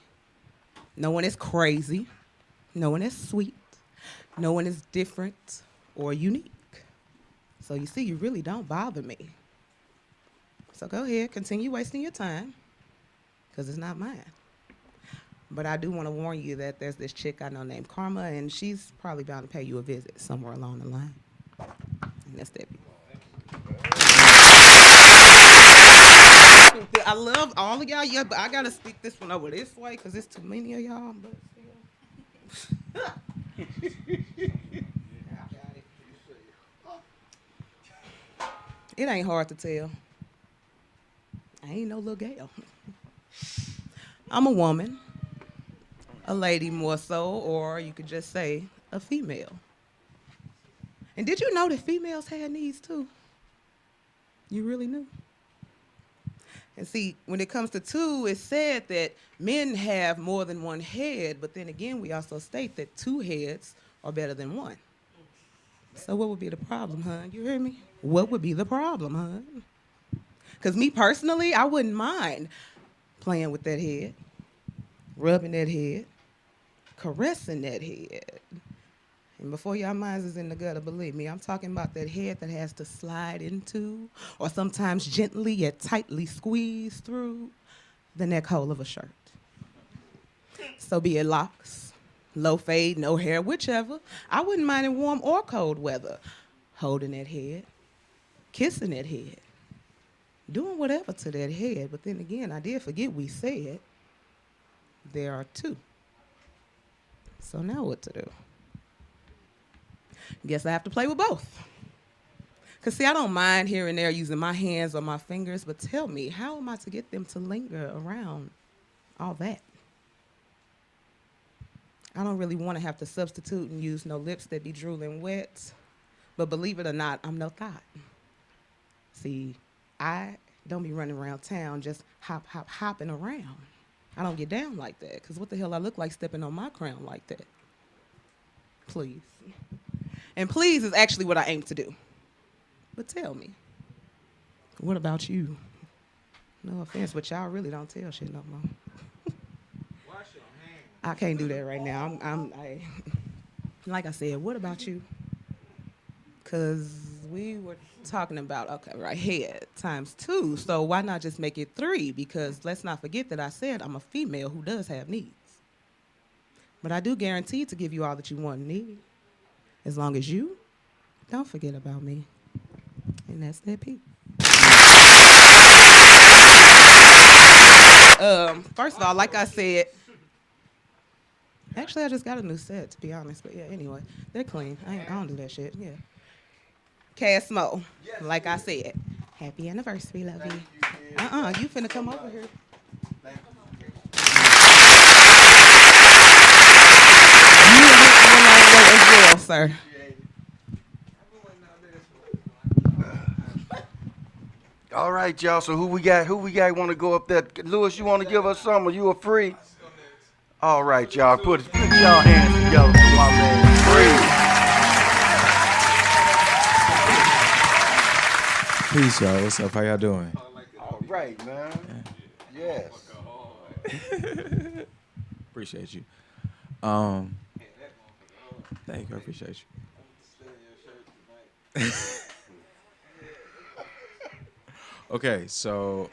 No one is crazy. No one is sweet. No one is different or unique. So you see, you really don't bother me. So go ahead, continue wasting your time, because it's not mine. But I do want to warn you that there's this chick I know named Karma, and she's probably bound to pay you a visit somewhere along the line. And that's that. I love all of y'all, yeah, but I gotta speak this one over this way because it's too many of y'all. But it ain't hard to tell. I ain't no little gal. I'm a woman, a lady more so, or you could just say a female. And did you know that females had needs too? You really knew? And see, when it comes to two, it's said that men have more than one head, but then again, we also state that 2 heads are better than 1. So what would be the problem, hun? You hear me? What would be the problem, hun? Because me personally, I wouldn't mind playing with that head, rubbing that head, caressing that head. And before y'all minds is in the gutter, believe me, I'm talking about that head that has to slide into, or sometimes gently yet tightly squeeze through the neck hole of a shirt. So be it locks, low fade, no hair, whichever. I wouldn't mind in warm or cold weather. Holding that head, kissing that head, doing whatever to that head. But then again, I did forget we said there are 2. So now what to do? Guess I have to play with both. Because, see, I don't mind here and there using my hands or my fingers, but tell me, how am I to get them to linger around all that? I don't really want to have to substitute and use no lips that be drooling wet, but believe it or not, I'm no thought. See, I don't be running around town just hopping around. I don't get down like that, because what the hell I look like stepping on my crown like that? Please. And please is actually what I aim to do. But tell me, what about you? No offense, but y'all really don't tell shit no more. I can't do that right now. Like I said, what about you? Because we were talking about, okay, right, head times 2. So why not just make it 3? Because let's not forget that I said I'm a female who does have needs. But I do guarantee to give you all that you want and need. As long as you don't forget about me. And that's that P. First of all, like I said, actually I just got a new set, to be honest. But yeah, anyway, they're clean. I don't do that shit. Yeah. Cass Mo, like I said, happy anniversary, lovey. You finna come over here. You went a long way as well, sir. All right, y'all. So who we got? Want to go up there? Lewis, you want to give us some? Or you are free? All right, y'all. Put y'all hands together for my man Free. Peace, y'all. What's up? How y'all doing? All right, man. Yes. Appreciate you. Thank you. I appreciate you. Okay, so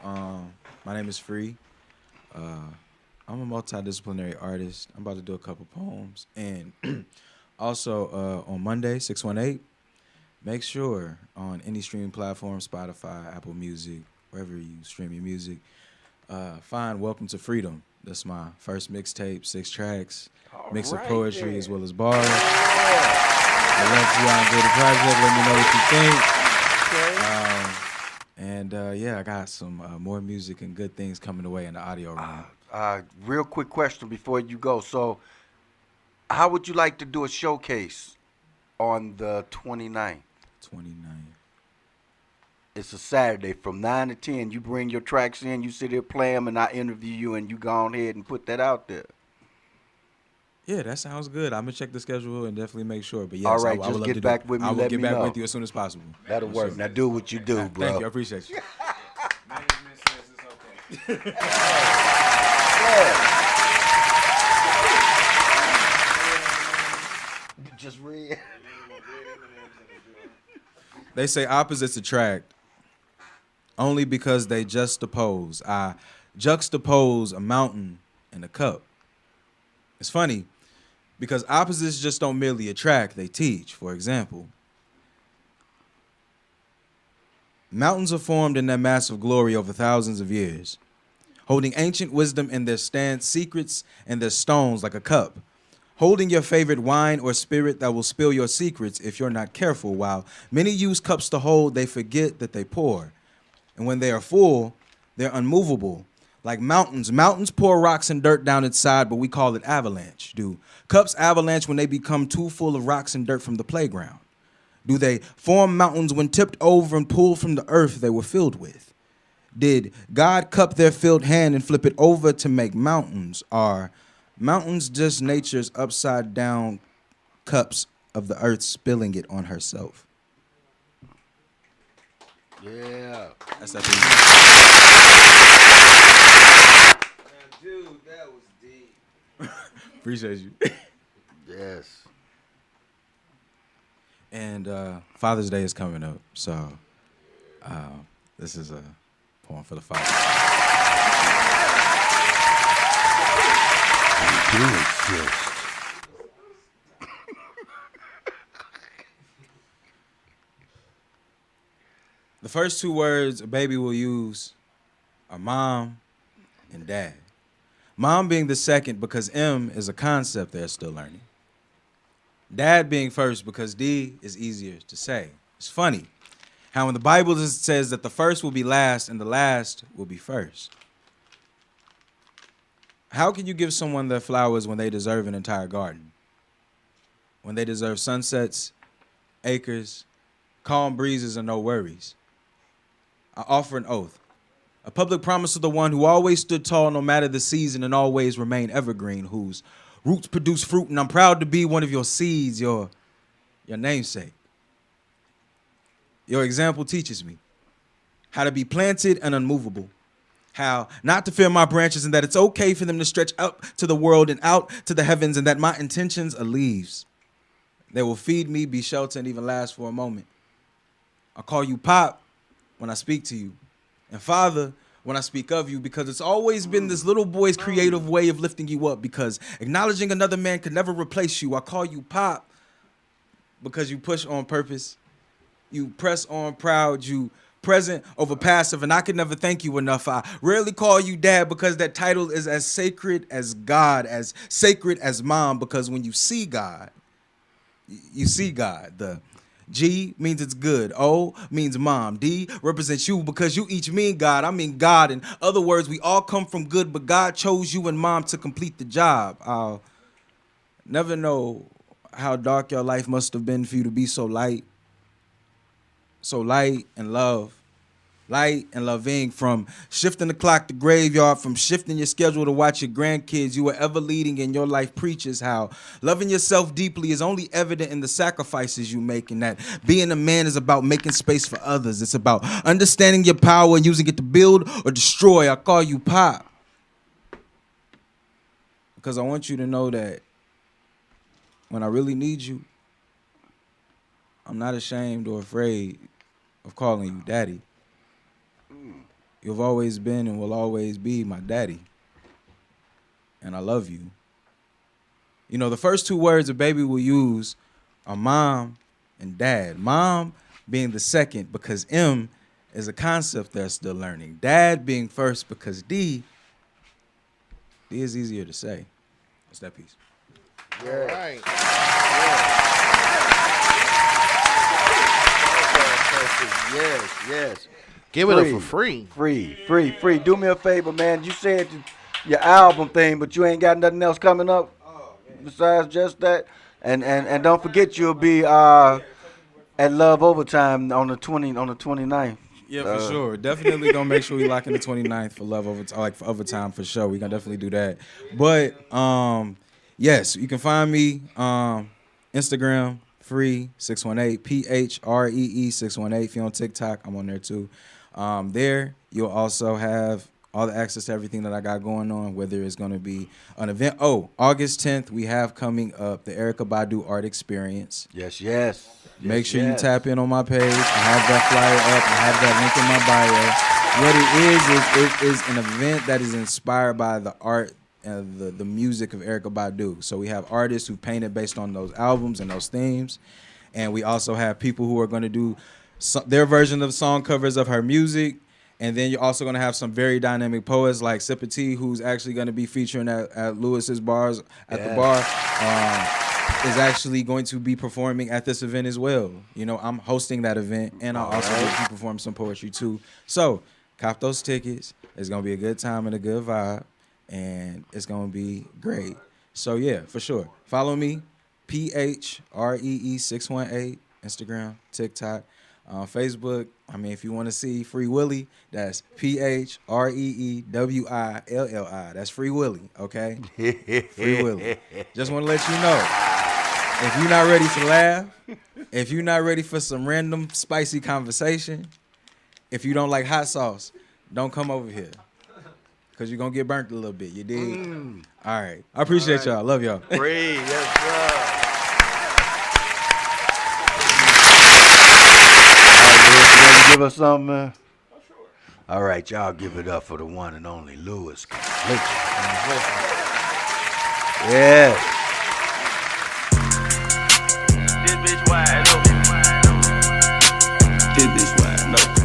my name is Free. I'm a multidisciplinary artist. I'm about to do a couple poems. And also on Monday, 618, make sure on any streaming platform, Spotify, Apple Music, wherever you stream your music, find Welcome to Freedom. That's my first mixtape, 6 tracks, mix of poetry as well as bars. I'd love to see y'all enjoy the project. Let me know what you think. Yeah, I got some more music and good things coming away in the audio realm. Real quick question before you go. So, how would you like to do a showcase on the 29th? 29th. It's a Saturday from 9 to 10. You bring your tracks in, you sit here, play them, and I interview you, and you go on ahead and put that out there. Yeah, that sounds good. I'm gonna check the schedule and definitely make sure. But yes, All right, I just would love get to back do. with me. I will Let get me back know. with you as soon as possible. That'll work. Sure. Now do what you do, bro. Thank you. I appreciate you. Management says it's okay. Just read. They say opposites attract only because they juxtapose. I juxtapose a mountain and a cup. It's funny because opposites just don't merely attract, they teach. For example, mountains are formed in their massive glory over thousands of years, holding ancient wisdom in their stance, secrets in their stones like a cup, holding your favorite wine or spirit that will spill your secrets if you're not careful. While many use cups to hold, they forget that they pour. And when they are full, they're unmovable. Like mountains. Mountains pour rocks and dirt down its side, but we call it avalanche. Do cups avalanche when they become too full of rocks and dirt from the playground? Do they form mountains when tipped over and pulled from the earth they were filled with? Did God cup their filled hand and flip it over to make mountains? Are mountains just nature's upside down cups of the earth spilling it on herself? Yeah. That's that Dude, that was deep. Appreciate you. Yes. And Father's Day is coming up, so this is a poem for the father. We do exist. The first 2 words a baby will use are mom and dad. Mom being the second because M is a concept they're still learning. Dad being first because D is easier to say. It's funny how in the Bible it says that the first will be last and the last will be first. How can you give someone their flowers when they deserve an entire garden? When they deserve sunsets, acres, calm breezes, and no worries? I offer an oath, a public promise to the one who always stood tall no matter the season and always remained evergreen, whose roots produce fruit, and I'm proud to be one of your seeds, your namesake. Your example teaches me how to be planted and unmovable, how not to fear my branches and that it's okay for them to stretch up to the world and out to the heavens and that my intentions are leaves. They will feed me, be shelter, and even last for a moment. I call you Pop when I speak to you, and Father when I speak of you, because it's always been this little boy's creative way of lifting you up, because acknowledging another man could never replace you. I call you Pop because you push on purpose, you press on proud, you present over passive, and I could never thank you enough. I rarely call you Dad because that title is as sacred as God, as sacred as Mom, because when you see God, you see God. The G means it's good. O means mom. D represents you because you each mean God. I mean God. In other words, we all come from good, but God chose you and mom to complete the job. I'll never know how dark your life must have been for you to be so light and love. Light and loving, from shifting the clock to graveyard, from shifting your schedule to watch your grandkids. You were ever leading in your life preaches how loving yourself deeply is only evident in the sacrifices you make, and that being a man is about making space for others. It's about understanding your power and using it to build or destroy. I call you Pop because I want you to know that when I really need you, I'm not ashamed or afraid of calling you Daddy. You've always been and will always be my daddy. And I love you. You know, the first two words a baby will use are mom and dad. Mom being the second because M is a concept they're still learning. Dad being first because D is easier to say. That's that piece. All right. Yes. Give it up for free. Free. Do me a favor, man. You said your album thing, but you ain't got nothing else coming up besides just that. And don't forget you'll be at Love Overtime on the 29th. Yeah, for sure. Definitely gonna make sure we lock in the 29th for Love Overtime, like for Overtime for sure. We gonna definitely do that. But yes, you can find me Instagram free 618 PHREE 618. If you're on TikTok, I'm on there too. There you'll also have all the access to everything that I got going on, whether it's going to be an event. Oh, August 10th, we have coming up the Erykah Badu Art Experience. Yes. Make sure you tap in on my page. I have that flyer up. I have that link in my bio. What it is an event that is inspired by the art and the music of Erykah Badu. So we have artists who painted based on those albums and those themes. And we also have people who are going to do their version of song covers of her music. And then you're also going to have some very dynamic poets like Sipper T, who's actually going to be featuring at Lewis's bars at the bar, is actually going to be performing at this event as well. You know, I'm hosting that event, and I'll also be performing some poetry too. So, cop those tickets. It's going to be a good time and a good vibe, and it's going to be great. So, yeah, for sure. Follow me, PHREE618, Instagram, TikTok. Facebook, I mean, if you want to see Free Willy, that's PHREEWILLI. That's Free Willy, okay? Free Willy. Just want to let you know, if you're not ready to laugh, if you're not ready for some random spicy conversation, if you don't like hot sauce, don't come over here. Because you're going to get burnt a little bit, you dig? All right. I appreciate y'all. Love y'all. Free, yes, sir. Give us something, man. All right, y'all give it up for the one and only Lewis. Yeah. This bitch wide open. This bitch wide open.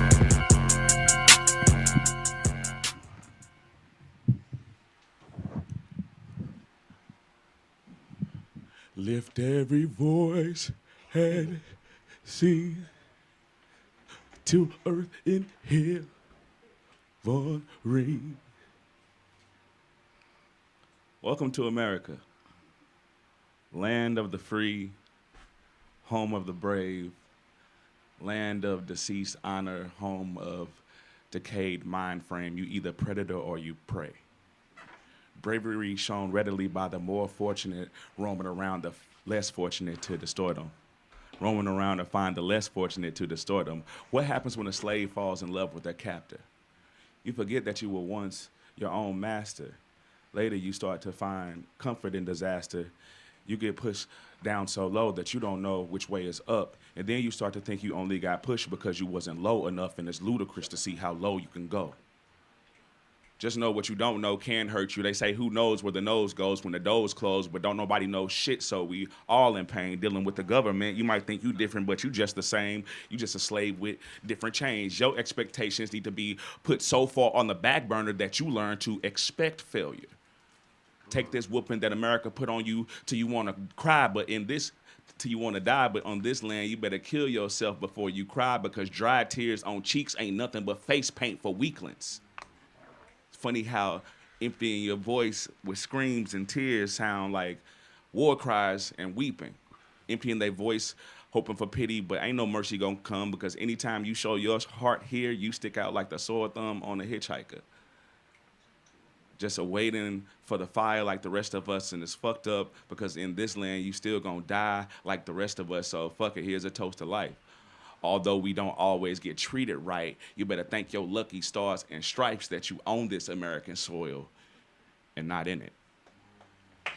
Lift every voice and sing to earth in heaven ring. Welcome to America, land of the free, home of the brave, land of deceased honor, home of decayed mind frame. You either predator or you prey. Bravery shown readily by the more fortunate, roaming around the less fortunate to distort them. Roaming around to find the less fortunate to distort them. What happens when a slave falls in love with their captor? You forget that you were once your own master. Later, you start to find comfort in disaster. You get pushed down so low that you don't know which way is up. And then you start to think you only got pushed because you wasn't low enough, and it's ludicrous to see how low you can go. Just know what you don't know can hurt you. They say who knows where the nose goes when the door's closed, but don't nobody know shit, so we all in pain dealing with the government. You might think you different, but you just the same. You just a slave with different chains. Your expectations need to be put so far on the back burner that you learn to expect failure. Take this whooping that America put on you till you want to cry, but in this till you want to die, but on this land, you better kill yourself before you cry, because dry tears on cheeks ain't nothing but face paint for weaklings. Funny how emptying your voice with screams and tears sound like war cries and weeping. Emptying their voice, hoping for pity, but ain't no mercy gonna come, because anytime you show your heart here, you stick out like the sore thumb on a hitchhiker. Just awaiting for the fire like the rest of us, and it's fucked up because in this land you still gonna die like the rest of us, so fuck it, here's a toast to life. Although we don't always get treated right, you better thank your lucky stars and stripes that you own this American soil and not in it.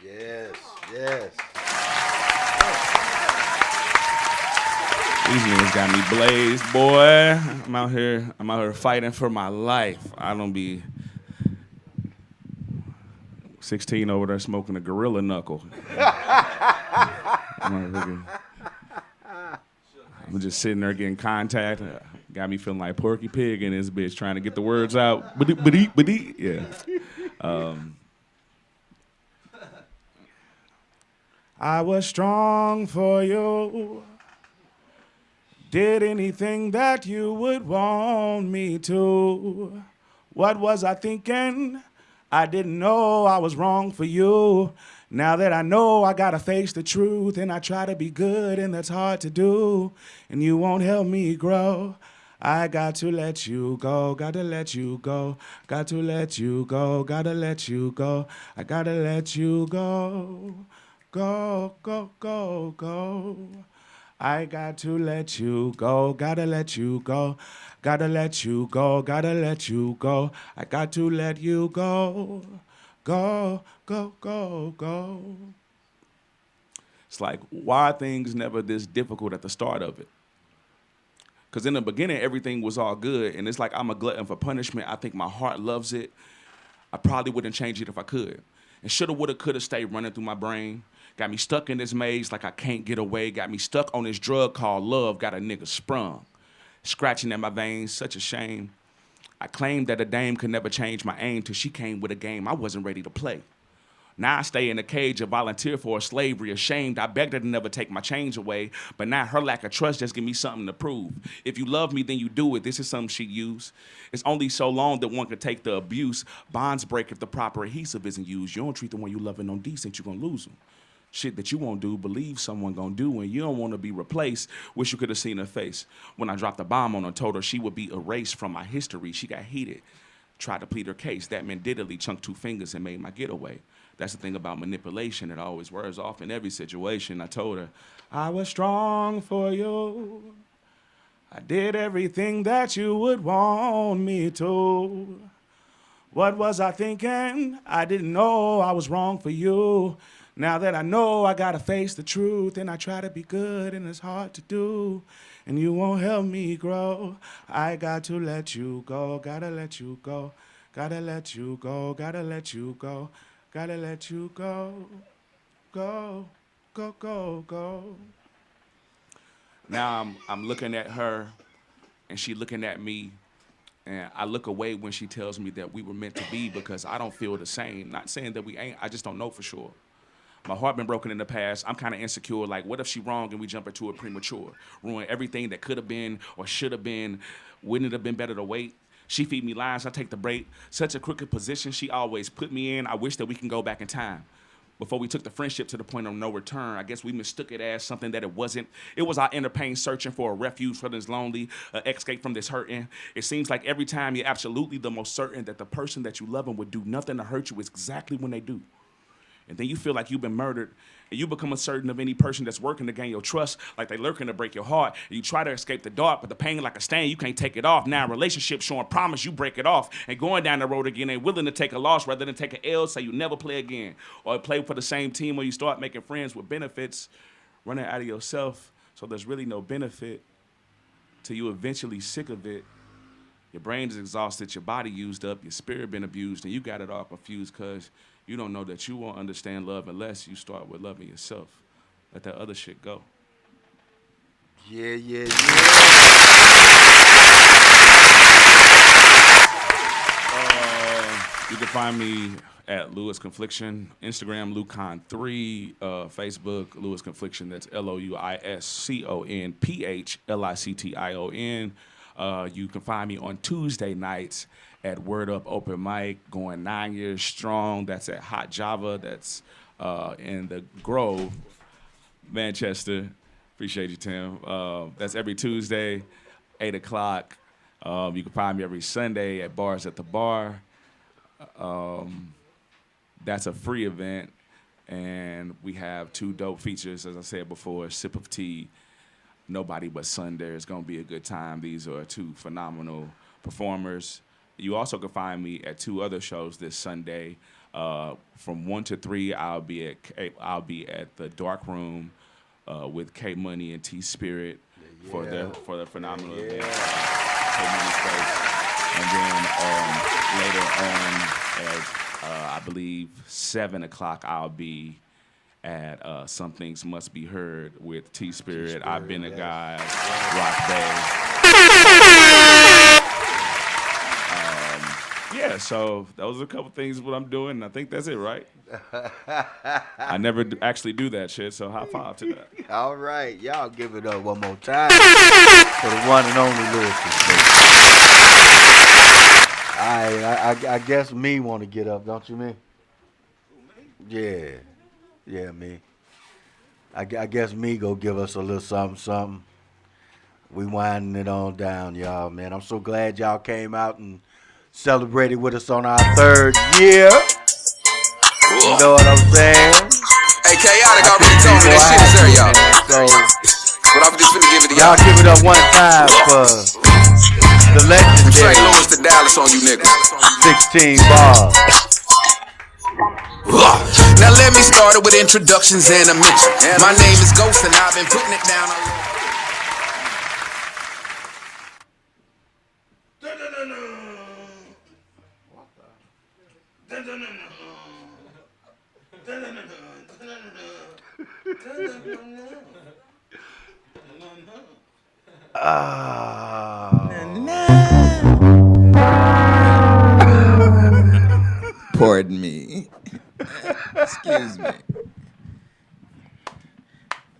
Yes, yes. These niggas got me blazed, boy. I'm out here fighting for my life. I don't be 16 over there smoking a gorilla knuckle. I'm just sitting there getting contact. Got me feeling like Porky Pig in this bitch trying to get the words out. Ba-dee. Yeah. I was strong for you. Did anything that you would want me to. What was I thinking? I didn't know I was wrong for you. Now that I know, I gotta face the truth, and I try to be good, and that's hard to do, and you won't help me grow. I got to let you go, gotta let you go, got to let you go, gotta let you go, I gotta let you go, go, go, go, go. I got to let you go, gotta let you go, gotta let you go, gotta let you go, I got to let you go, go, go, go, go. It's like, why are things never this difficult at the start of it? Because in the beginning, everything was all good, and it's like I'm a glutton for punishment. I think my heart loves it. I probably wouldn't change it if I could. And shoulda, woulda, coulda stayed running through my brain. Got me stuck in this maze like I can't get away. Got me stuck on this drug called love. Got a nigga sprung. Scratching at my veins, such a shame. I claimed that a dame could never change my aim till she came with a game I wasn't ready to play. Now I stay in a cage and volunteer for slavery, ashamed. I begged her to never take my change away, but now her lack of trust just give me something to prove. If you love me, then you do it. This is something she'd use. It's only so long that one could take the abuse. Bonds break if the proper adhesive isn't used. You don't treat the one you loving on decent, you're gonna lose them. Shit that you won't do, believe someone gonna do, and you don't wanna be replaced. Wish you could have seen her face. When I dropped the bomb on her, told her she would be erased from my history. She got heated, tried to plead her case. That man diddly chunked 2 fingers and made my getaway. That's the thing about manipulation. It always wears off in every situation. I told her, I was strong for you. I did everything that you would want me to. What was I thinking? I didn't know I was wrong for you. Now that I know, I gotta face the truth, and I try to be good, and it's hard to do, and you won't help me grow. I got to let you go, gotta let you go, gotta let you go, gotta let you go, gotta let you go, go, go, go, go. Now I'm looking at her, and she looking at me, and I look away when she tells me that we were meant to be, because I don't feel the same. Not saying that we ain't, I just don't know for sure. My heart been broken in the past. I'm kind of insecure. Like, what if she wrong and we jump into it premature? Ruin everything that could have been or should have been. Wouldn't it have been better to wait? She feed me lies, I take the break. Such a crooked position she always put me in. I wish that we can go back in time. Before we took the friendship to the point of no return, I guess we mistook it as something that it wasn't. It was our inner pain searching for a refuge for this lonely, escape from this hurting. It seems like every time you're absolutely the most certain that the person that you love and would do nothing to hurt you is exactly when they do. And then you feel like you've been murdered, and you become uncertain of any person that's working to gain your trust, like they lurking to break your heart. And you try to escape the dark, but the pain like a stain, you can't take it off. Now a relationship showing promise, you break it off. And going down the road again, ain't willing to take a loss rather than take an L, say you never play again. Or play for the same team where you start making friends with benefits, running out of yourself, so there's really no benefit till you eventually sick of it. Your brain is exhausted, your body used up, your spirit been abused, and you got it all confused because you don't know that you won't understand love unless you start with loving yourself. Let that other shit go. Yeah. You can find me at Lewis Confliction, Instagram Lucon3, Facebook Lewis Confliction. That's LOUISCONPHLICTION. You can find me on Tuesday nights at Word Up Open Mic, going 9 years strong. That's at Hot Java. That's in the Grove, Manchester. Appreciate you, Tim. That's every Tuesday, 8 o'clock. You can find me every Sunday at Bars at the Bar. That's a free event. And we have 2 dope features, as I said before, Sip of Tea, Nobody But Sunday. It's going to be a good time. These are 2 phenomenal performers. You also can find me at 2 other shows this Sunday. From 1 to 3, I'll be at the Dark Room with K Money and T Spirit. for Yeah. their phenomenal Yeah. event. Put me in space. And then later on at I believe 7 o'clock, I'll be at Some Things Must Be Heard with T Spirit. I've been a guy, Rock Bay. Yeah, so those are a couple things what I'm doing. And I think that's it, right? I never actually do that shit, so high five to that. All right, y'all give it up one more time for the one and only Lewis. I guess me want to get up, don't you, me? Yeah, me. I guess me go give us a little something. We winding it on down, y'all, man. I'm so glad y'all came out and celebrated with us on our 3rd year. You know what I'm saying? Hey, Chaotic already told me that shit is there, y'all. So, but I'm just finna give it to y'all. Y'all give it up one time for the legendary St. Louis to Dallas on you niggas. 16 bars. Now let me start it with introductions and a mention. My name is Ghost and I've been putting it down. Pardon me. Excuse me.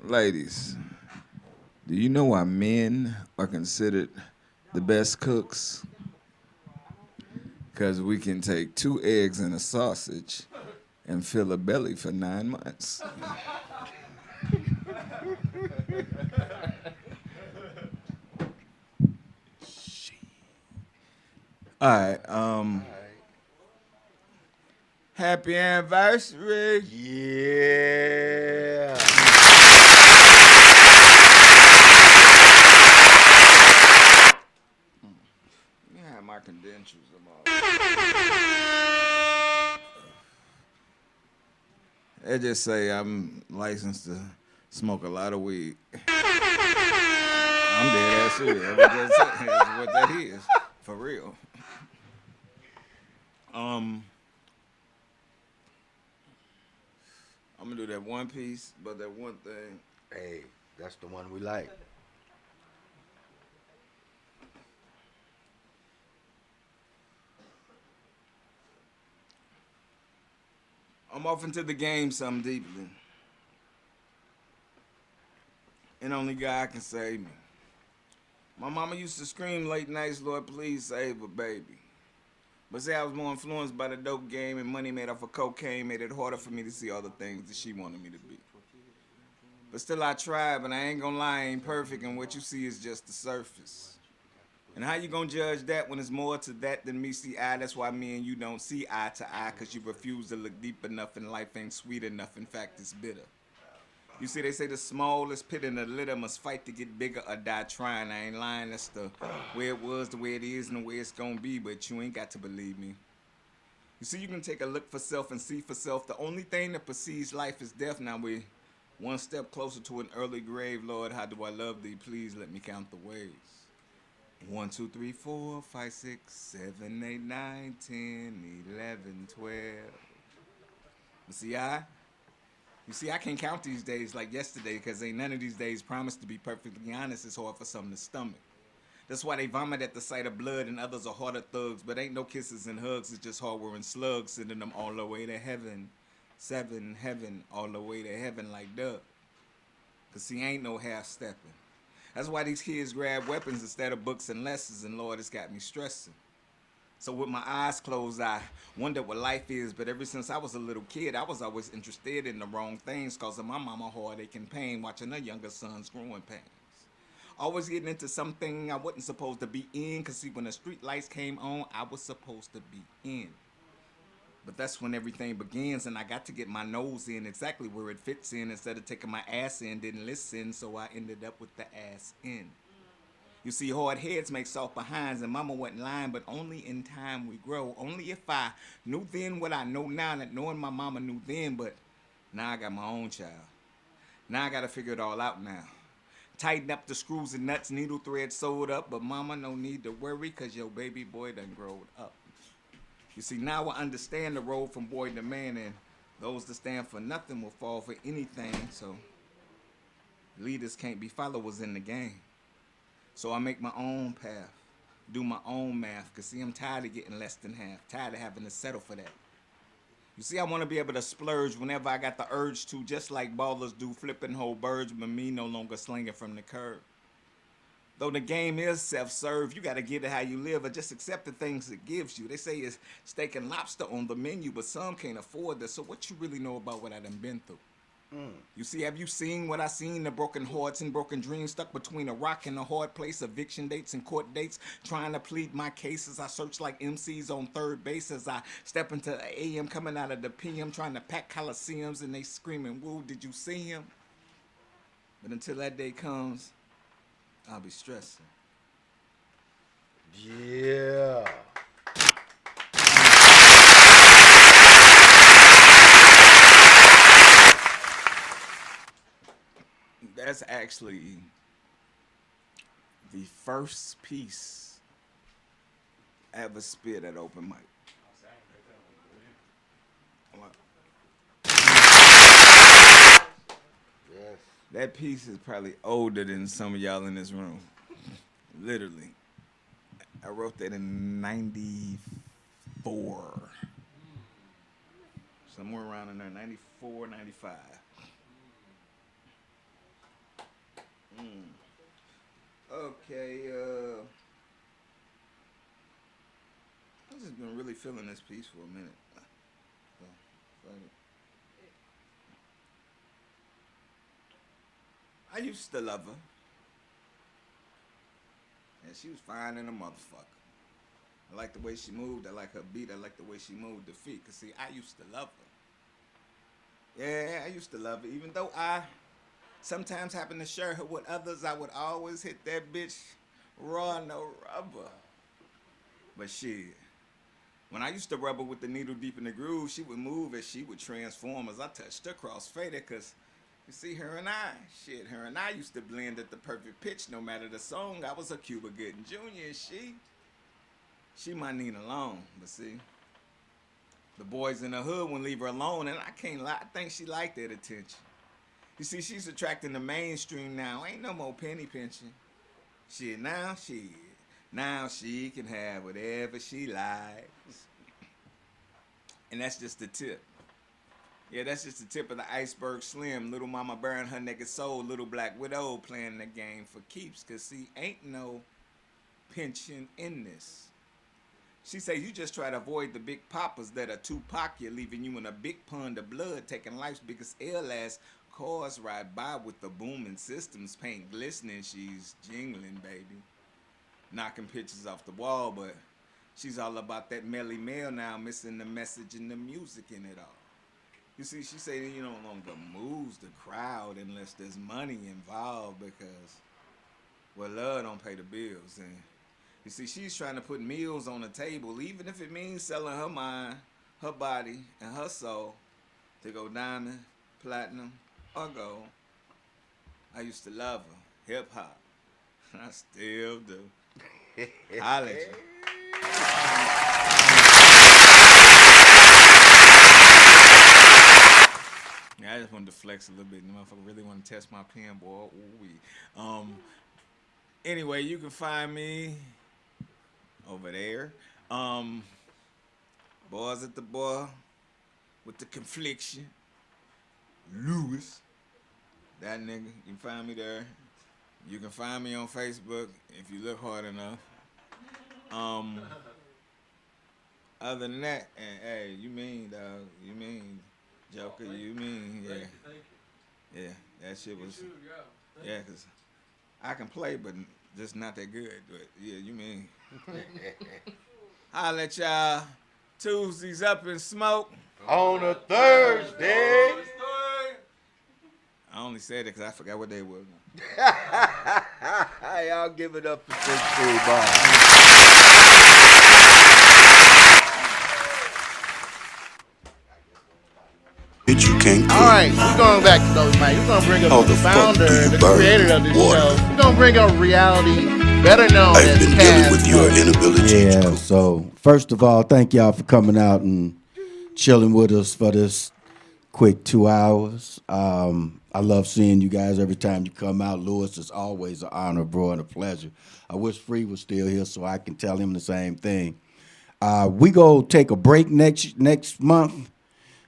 Ladies, do you know why men are considered the best cooks? Because we can take 2 eggs and a sausage and fill a belly for 9 months. All right. Happy anniversary. Yeah. Let me have my credentials. They just say I'm licensed to smoke a lot of weed. I'm dead ass serious. That's what that is. For real. I'm gonna do that one piece, but that one thing. Hey, that's the one we like. I'm off into the game something deeply. And only God can save me. My mama used to scream late nights, Lord, please save a baby. But say I was more influenced by the dope game and money made off of cocaine made it harder for me to see all the things that she wanted me to be. But still I tried, but I ain't gonna lie, I ain't perfect, and what you see is just the surface. And how you gonna judge that when it's more to that than meets the eye? That's why me and you don't see eye to eye, cause you refuse to look deep enough and life ain't sweet enough. In fact, it's bitter. You see, they say the smallest pit in the litter must fight to get bigger or die trying. I ain't lying, that's the way it was, the way it is, and the way it's gonna be, but you ain't got to believe me. You see, you can take a look for self and see for self. The only thing that precedes life is death. Now we one step closer to an early grave. Lord, how do I love thee? Please let me count the ways. 1, 2, 3, 4, 5, 6, 7, 8, 9, 10, 11, 12. You see, I can't count these days like yesterday because ain't none of these days promised to be perfectly honest. It's hard for some to stomach. That's why they vomit at the sight of blood and others are harder thugs. But ain't no kisses and hugs, it's just hard-wearing slugs sending them all the way to heaven. 7, heaven, all the way to heaven like Doug. Because see, ain't no half-stepping. That's why these kids grab weapons instead of books and lessons, and Lord, it's got me stressing. So with my eyes closed, I wonder what life is, but ever since I was a little kid, I was always interested in the wrong things, causing my mama heartache and pain, watching her younger sons growing pains. Always getting into something I wasn't supposed to be in, cause see, when the street lights came on, I was supposed to be in. But that's when everything begins, and I got to get my nose in exactly where it fits in, instead of taking my ass in, didn't listen, so I ended up with the ass in. You see, hard heads make soft behinds, and mama wasn't lying, but only in time we grow. Only if I knew then what I know now, not knowing my mama knew then, but now I got my own child. Now I gotta figure it all out now. Tighten up the screws and nuts, needle thread sewed up. But mama, no need to worry, cause your baby boy done growed up. You see, now I understand the road from boy to man, and those that stand for nothing will fall for anything. So leaders can't be followers in the game. So I make my own path, do my own math, cause see, I'm tired of getting less than half, tired of having to settle for that. You see, I want to be able to splurge whenever I got the urge to, just like ballers do, flipping whole birds, but me no longer slinging from the curb. Though the game is self-serve, you got to get it how you live, or just accept the things it gives you. They say it's steak and lobster on the menu, but some can't afford this. So what you really know about what I done been through? You see, have you seen what I seen? The broken hearts and broken dreams stuck between a rock and a hard place, eviction dates and court dates, trying to plead my cases. I search like MCs on third base as I step into the AM, coming out of the PM, trying to pack coliseums, and they screaming, woo, did you see him? But until that day comes, I'll be stressing. Yeah. That's actually the first piece I ever spit at open mic. Yes. That piece is probably older than some of y'all in this room. Literally. I wrote that in 94. Somewhere around in there, 94, 95. Okay, I've just been really feeling this piece for a minute. I used to love her. And she was fine in a motherfucker. I like the way she moved. I like her beat. I like the way she moved the feet. Cause see, I used to love her. Yeah, I used to love her. Even though I sometimes happen to share her with others, I would always hit that bitch raw, no rubber. But shit, when I used to rub her with the needle deep in the groove, she would move as she would transform as I touched her cross-faded. Cause you see, her and I used to blend at the perfect pitch. No matter the song, I was a Cuba Gooding Jr. and she my Nina Long. But see, the boys in the hood wouldn't leave her alone, and I can't lie, I think she liked that attention. You see, she's attracting the mainstream now. Ain't no more penny pinching. Shit, now she can have whatever she likes. And that's just the tip. Yeah, that's just the tip of the iceberg slim. Little mama bearing her naked soul. Little black widow playing the game for keeps. Cause see, ain't no pension in this. She say you just try to avoid the big poppers that are Tupac. You're leaving you in a big pond of blood. Taking life's biggest ill ass. Cars ride by with the booming systems. Paint glistening. She's jingling, baby. Knocking pictures off the wall. But she's all about that Melly Mel now. Missing the message and the music in it all. You see, she say you no longer moves the crowd unless there's money involved because, well, love don't pay the bills. And you see, she's trying to put meals on the table, even if it means selling her mind, her body, and her soul to go diamond, platinum, or gold. I used to love her, hip-hop. I still do. Holla at you. Yeah, I just wanted to flex a little bit. The motherfucker really want to test my pen, boy. Ooh-wee. Anyway, you can find me over there. Boys at the bar with the confliction. Lewis. That nigga. You can find me there. You can find me on Facebook if you look hard enough. Other than that, and hey, you mean, dog. You mean. Joker, you mean, yeah. Yeah, that shit was, yeah, because I can play, but just not that good. But yeah, you mean. I'll let y'all Tuesdays Up and Smoke. On a Thursday. I only said it because I forgot what day was. Y'all give it up for 16 bars. You can't All right. right, we're going back to those mics. We're going to bring up the founder, the creator of this show. We're going to bring up reality, better known as been dealing with your inability. Yeah, so first of all, thank y'all for coming out and chilling with us for this quick 2 hours. I love seeing you guys every time you come out. Lewis, it's always an honor, bro, and a pleasure. I wish Free was still here so I can tell him the same thing. We go take a break next month,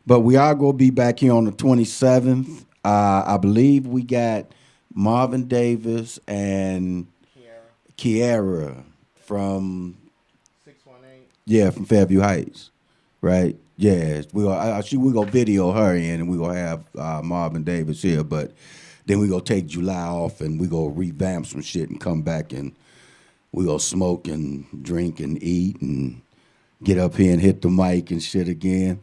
but we are going to be back here on the 27th. I believe we got Marvin Davis and Kiara from 618. Yeah, from Fairview Heights, right? Yeah, we gonna video her in, and we gonna have Marvin Davis here, but then we gonna take July off, and we gonna revamp some shit and come back, and we gonna smoke and drink and eat and get up here and hit the mic and shit again.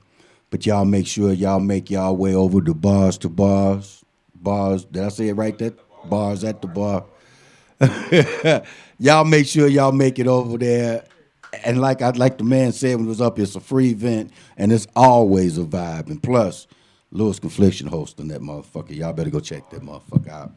But y'all make sure y'all make y'all way over to bars. Did I say it right? That bars at the bar. Y'all make sure y'all make it over there. And like the man said when he was up, it's a free event, and it's always a vibe. And plus, Lewis Confliction hosting that motherfucker. Y'all better go check that motherfucker out.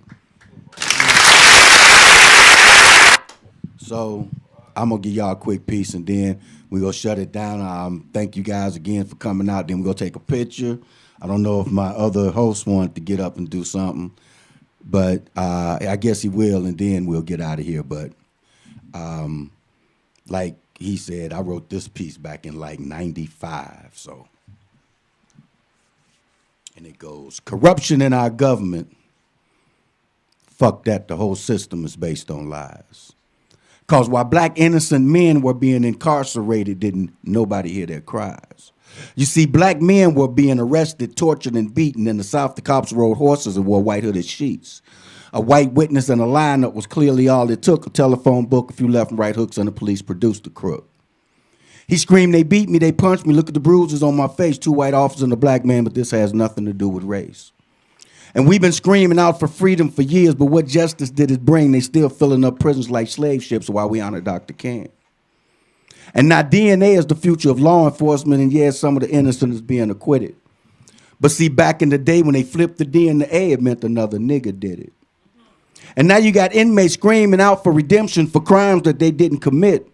So I'm gonna give y'all a quick piece, and then we gonna shut it down. Thank you guys again for coming out. Then we gonna take a picture. I don't know if my other host wanted to get up and do something, but I guess he will, and then we'll get out of here. But like he said, I wrote this piece back in like 95, so. And it goes, corruption in our government, fuck that, the whole system is based on lies. Because while black innocent men were being incarcerated, didn't nobody hear their cries. You see, black men were being arrested, tortured, and beaten. In the South, the cops rode horses and wore white hooded sheets. A white witness and a lineup was clearly all it took. A telephone book, a few left and right hooks, and the police produced the crook. He screamed, they beat me, they punched me. Look at the bruises on my face. 2 white officers and a black man, but this has nothing to do with race. And we've been screaming out for freedom for years, but what justice did it bring? They still filling up prisons like slave ships while we honor Dr. King. And now DNA is the future of law enforcement, and yes, some of the innocent is being acquitted. But see, back in the day when they flipped the DNA, it meant another nigga did it. And now you got inmates screaming out for redemption for crimes that they didn't commit.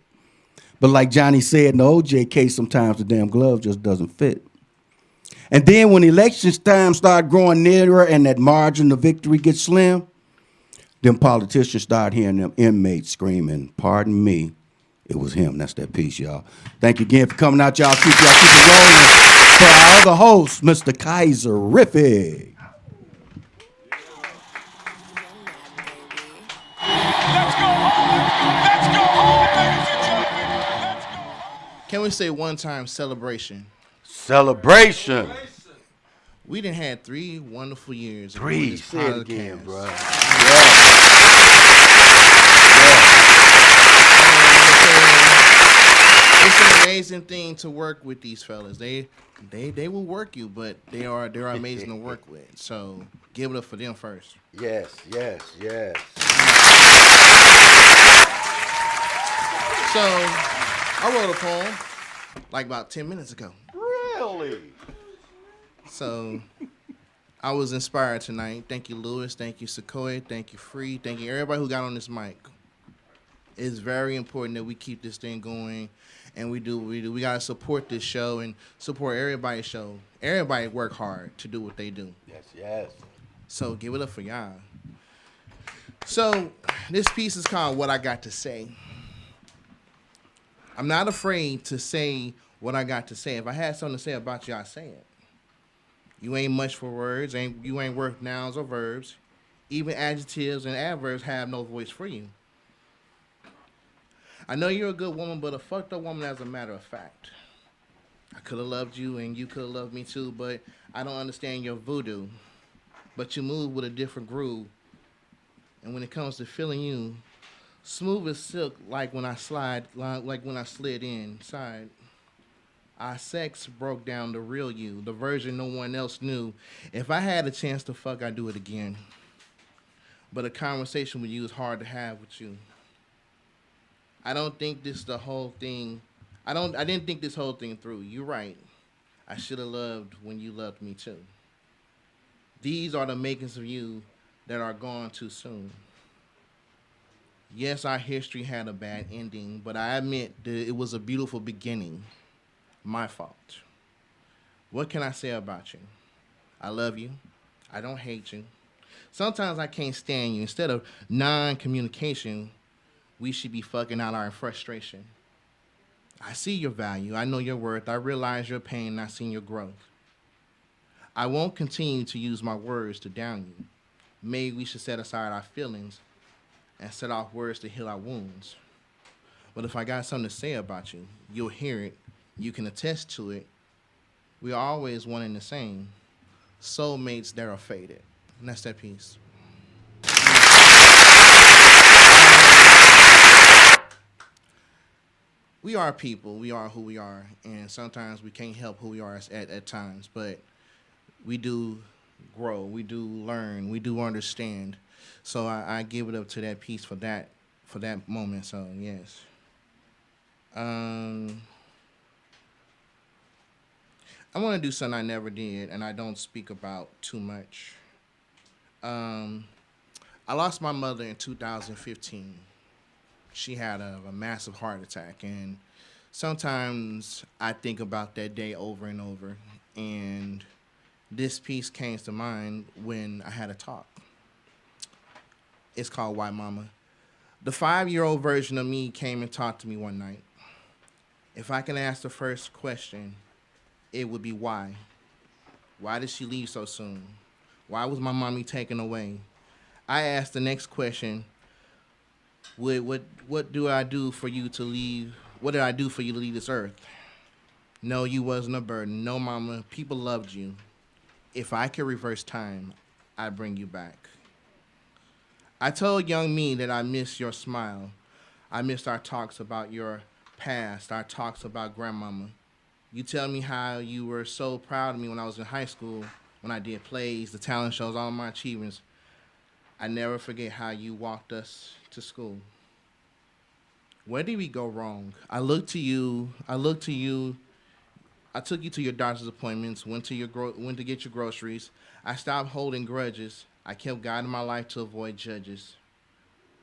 But like Johnny said in the OJ case, sometimes the damn glove just doesn't fit. And then when election time start growing nearer and that margin of victory gets slim, them politicians start hearing them inmates screaming, pardon me, it was him. That's that piece, y'all. Thank you again for coming out, y'all. Keep it rolling. For our other host, Mr. Kaiser Riffy. Can we say one time celebration? Celebration. We done had 3 wonderful years. 3, say it again, bro. It's an amazing thing to work with these fellas. They will work you, but they're amazing to work with. So give it up for them first. Yes. So I wrote a poem like about 10 minutes ago. Really? So I was inspired tonight. Thank you, Lewis. Thank you, Sequoia. Thank you, Free. Thank you, everybody who got on this mic. It's very important that we keep this thing going, and we do. We gotta support this show and support everybody's show. Everybody work hard to do what they do. Yes. So give it up for y'all. So this piece is called "What I Got to Say." I'm not afraid to say what I got to say. If I had something to say about you, I say it. You ain't much for words. You ain't worth nouns or verbs. Even adjectives and adverbs have no voice for you. I know you're a good woman, but a fucked up woman as a matter of fact. I could have loved you and you could have loved me too, but I don't understand your voodoo. But you move with a different groove. And when it comes to feeling you, smooth as silk, like when I slid inside. Our sex broke down the real you, the version no one else knew. If I had a chance to fuck, I'd do it again. But a conversation with you is hard to have with you. I don't think this the whole thing. I didn't think this whole thing through. You're right. I should have loved when you loved me too. These are the makings of you that are gone too soon. Yes, our history had a bad ending, but I admit that it was a beautiful beginning. My fault. What can I say about you? I love you. I don't hate you. Sometimes I can't stand you. Instead of non-communication, we should be fucking out our frustration. I see your value. I know your worth. I realize your pain, and I see your growth. I won't continue to use my words to down you. Maybe we should set aside our feelings and set off words to heal our wounds. But if I got something to say about you, you'll hear it. You can attest to it. We're always one and the same. Soulmates that are faded. And that's that piece. We are people. We are who we are. And sometimes we can't help who we are at times. But we do grow. We do learn. We do understand. So I give it up to that piece for that moment. So, yes. I want to do something I never did, and I don't speak about too much. I lost my mother in 2015. She had a massive heart attack, and sometimes I think about that day over and over, and this piece came to mind when I had a talk. It's called White Mama. The 5-year-old version of me came and talked to me one night. If I can ask the first question, it would be why. Why did she leave so soon? Why was my mommy taken away? I asked the next question, what do I do for you to leave? What did I do for you to leave this earth? No, you wasn't a burden. No, mama, people loved you. If I could reverse time, I'd bring you back. I told young me that I miss your smile. I missed our talks about your past, our talks about grandmama. You tell me how you were so proud of me when I was in high school, when I did plays, the talent shows, all of my achievements. I never forget how you walked us to school. Where did we go wrong? I took you to your doctor's appointments, went to get your groceries. I stopped holding grudges. I kept guiding my life to avoid judges.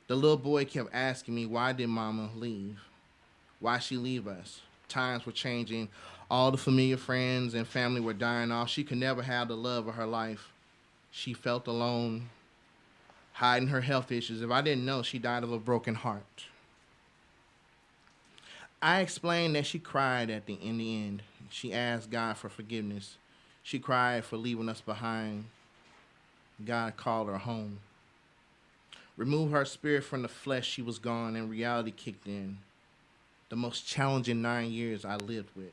The little boy kept asking me, why did mama leave? Why she leave us? Times were changing. All the familiar friends and family were dying off. She could never have the love of her life. She felt alone, hiding her health issues. If I didn't know, she died of a broken heart. I explained that she cried in the end. She asked God for forgiveness. She cried for leaving us behind. God called her home. Remove her spirit from the flesh, she was gone, and reality kicked in. The most challenging 9 years I lived with.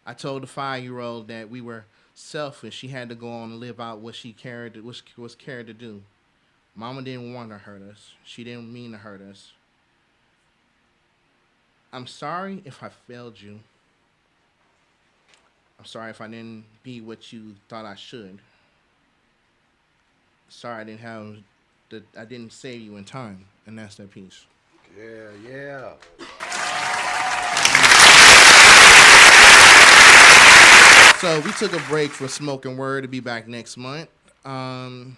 I told the 5-year-old that we were selfish. She had to go on and live out what she was cared to do. Mama didn't want to hurt us. She didn't mean to hurt us. I'm sorry if I failed you. I'm sorry if I didn't be what you thought I should. Sorry I didn't save you in time, and that's that piece. Yeah. So we took a break for Smoking Word to be back next month. And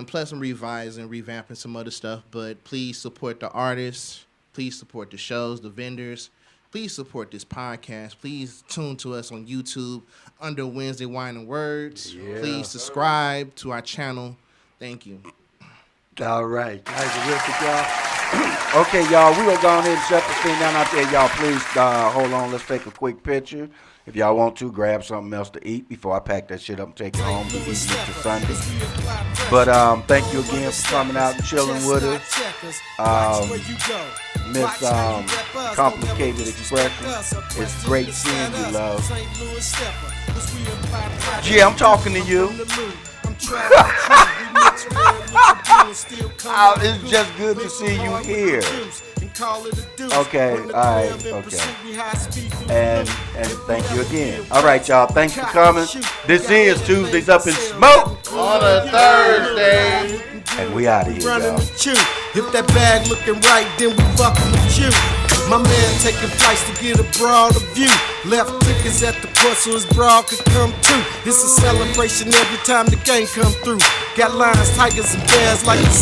plus I'm revising, revamping some other stuff, but please support the artists. Please support the shows, the vendors. Please support this podcast. Please tune to us on YouTube under Wednesday Wine and Words. Yeah. Please subscribe to our channel. Thank you. All right. Nice, y'all. Okay, y'all, we're going to go ahead and shut this thing down out there. Y'all, please hold on. Let's take a quick picture. If y'all want to, grab something else to eat before I pack that shit up and take it home to eat Mr. Sunday. But thank you again for coming out and chilling with us. Miss Complicated Expression. It's great seeing you, love. Yeah, I'm talking to you. It's just good to see you here. Okay, all right, okay. And thank you again. All right, y'all, thanks for coming. This is Tuesdays Up in Smoke on a Thursday. And we out of here, y'all. If that bag looking right, then we fucking with you. My man taking flights to get a broader view. Left tickets at the port so his broad could come too. It's a celebration every time the game come through. Got lions, tigers, and bears like the same.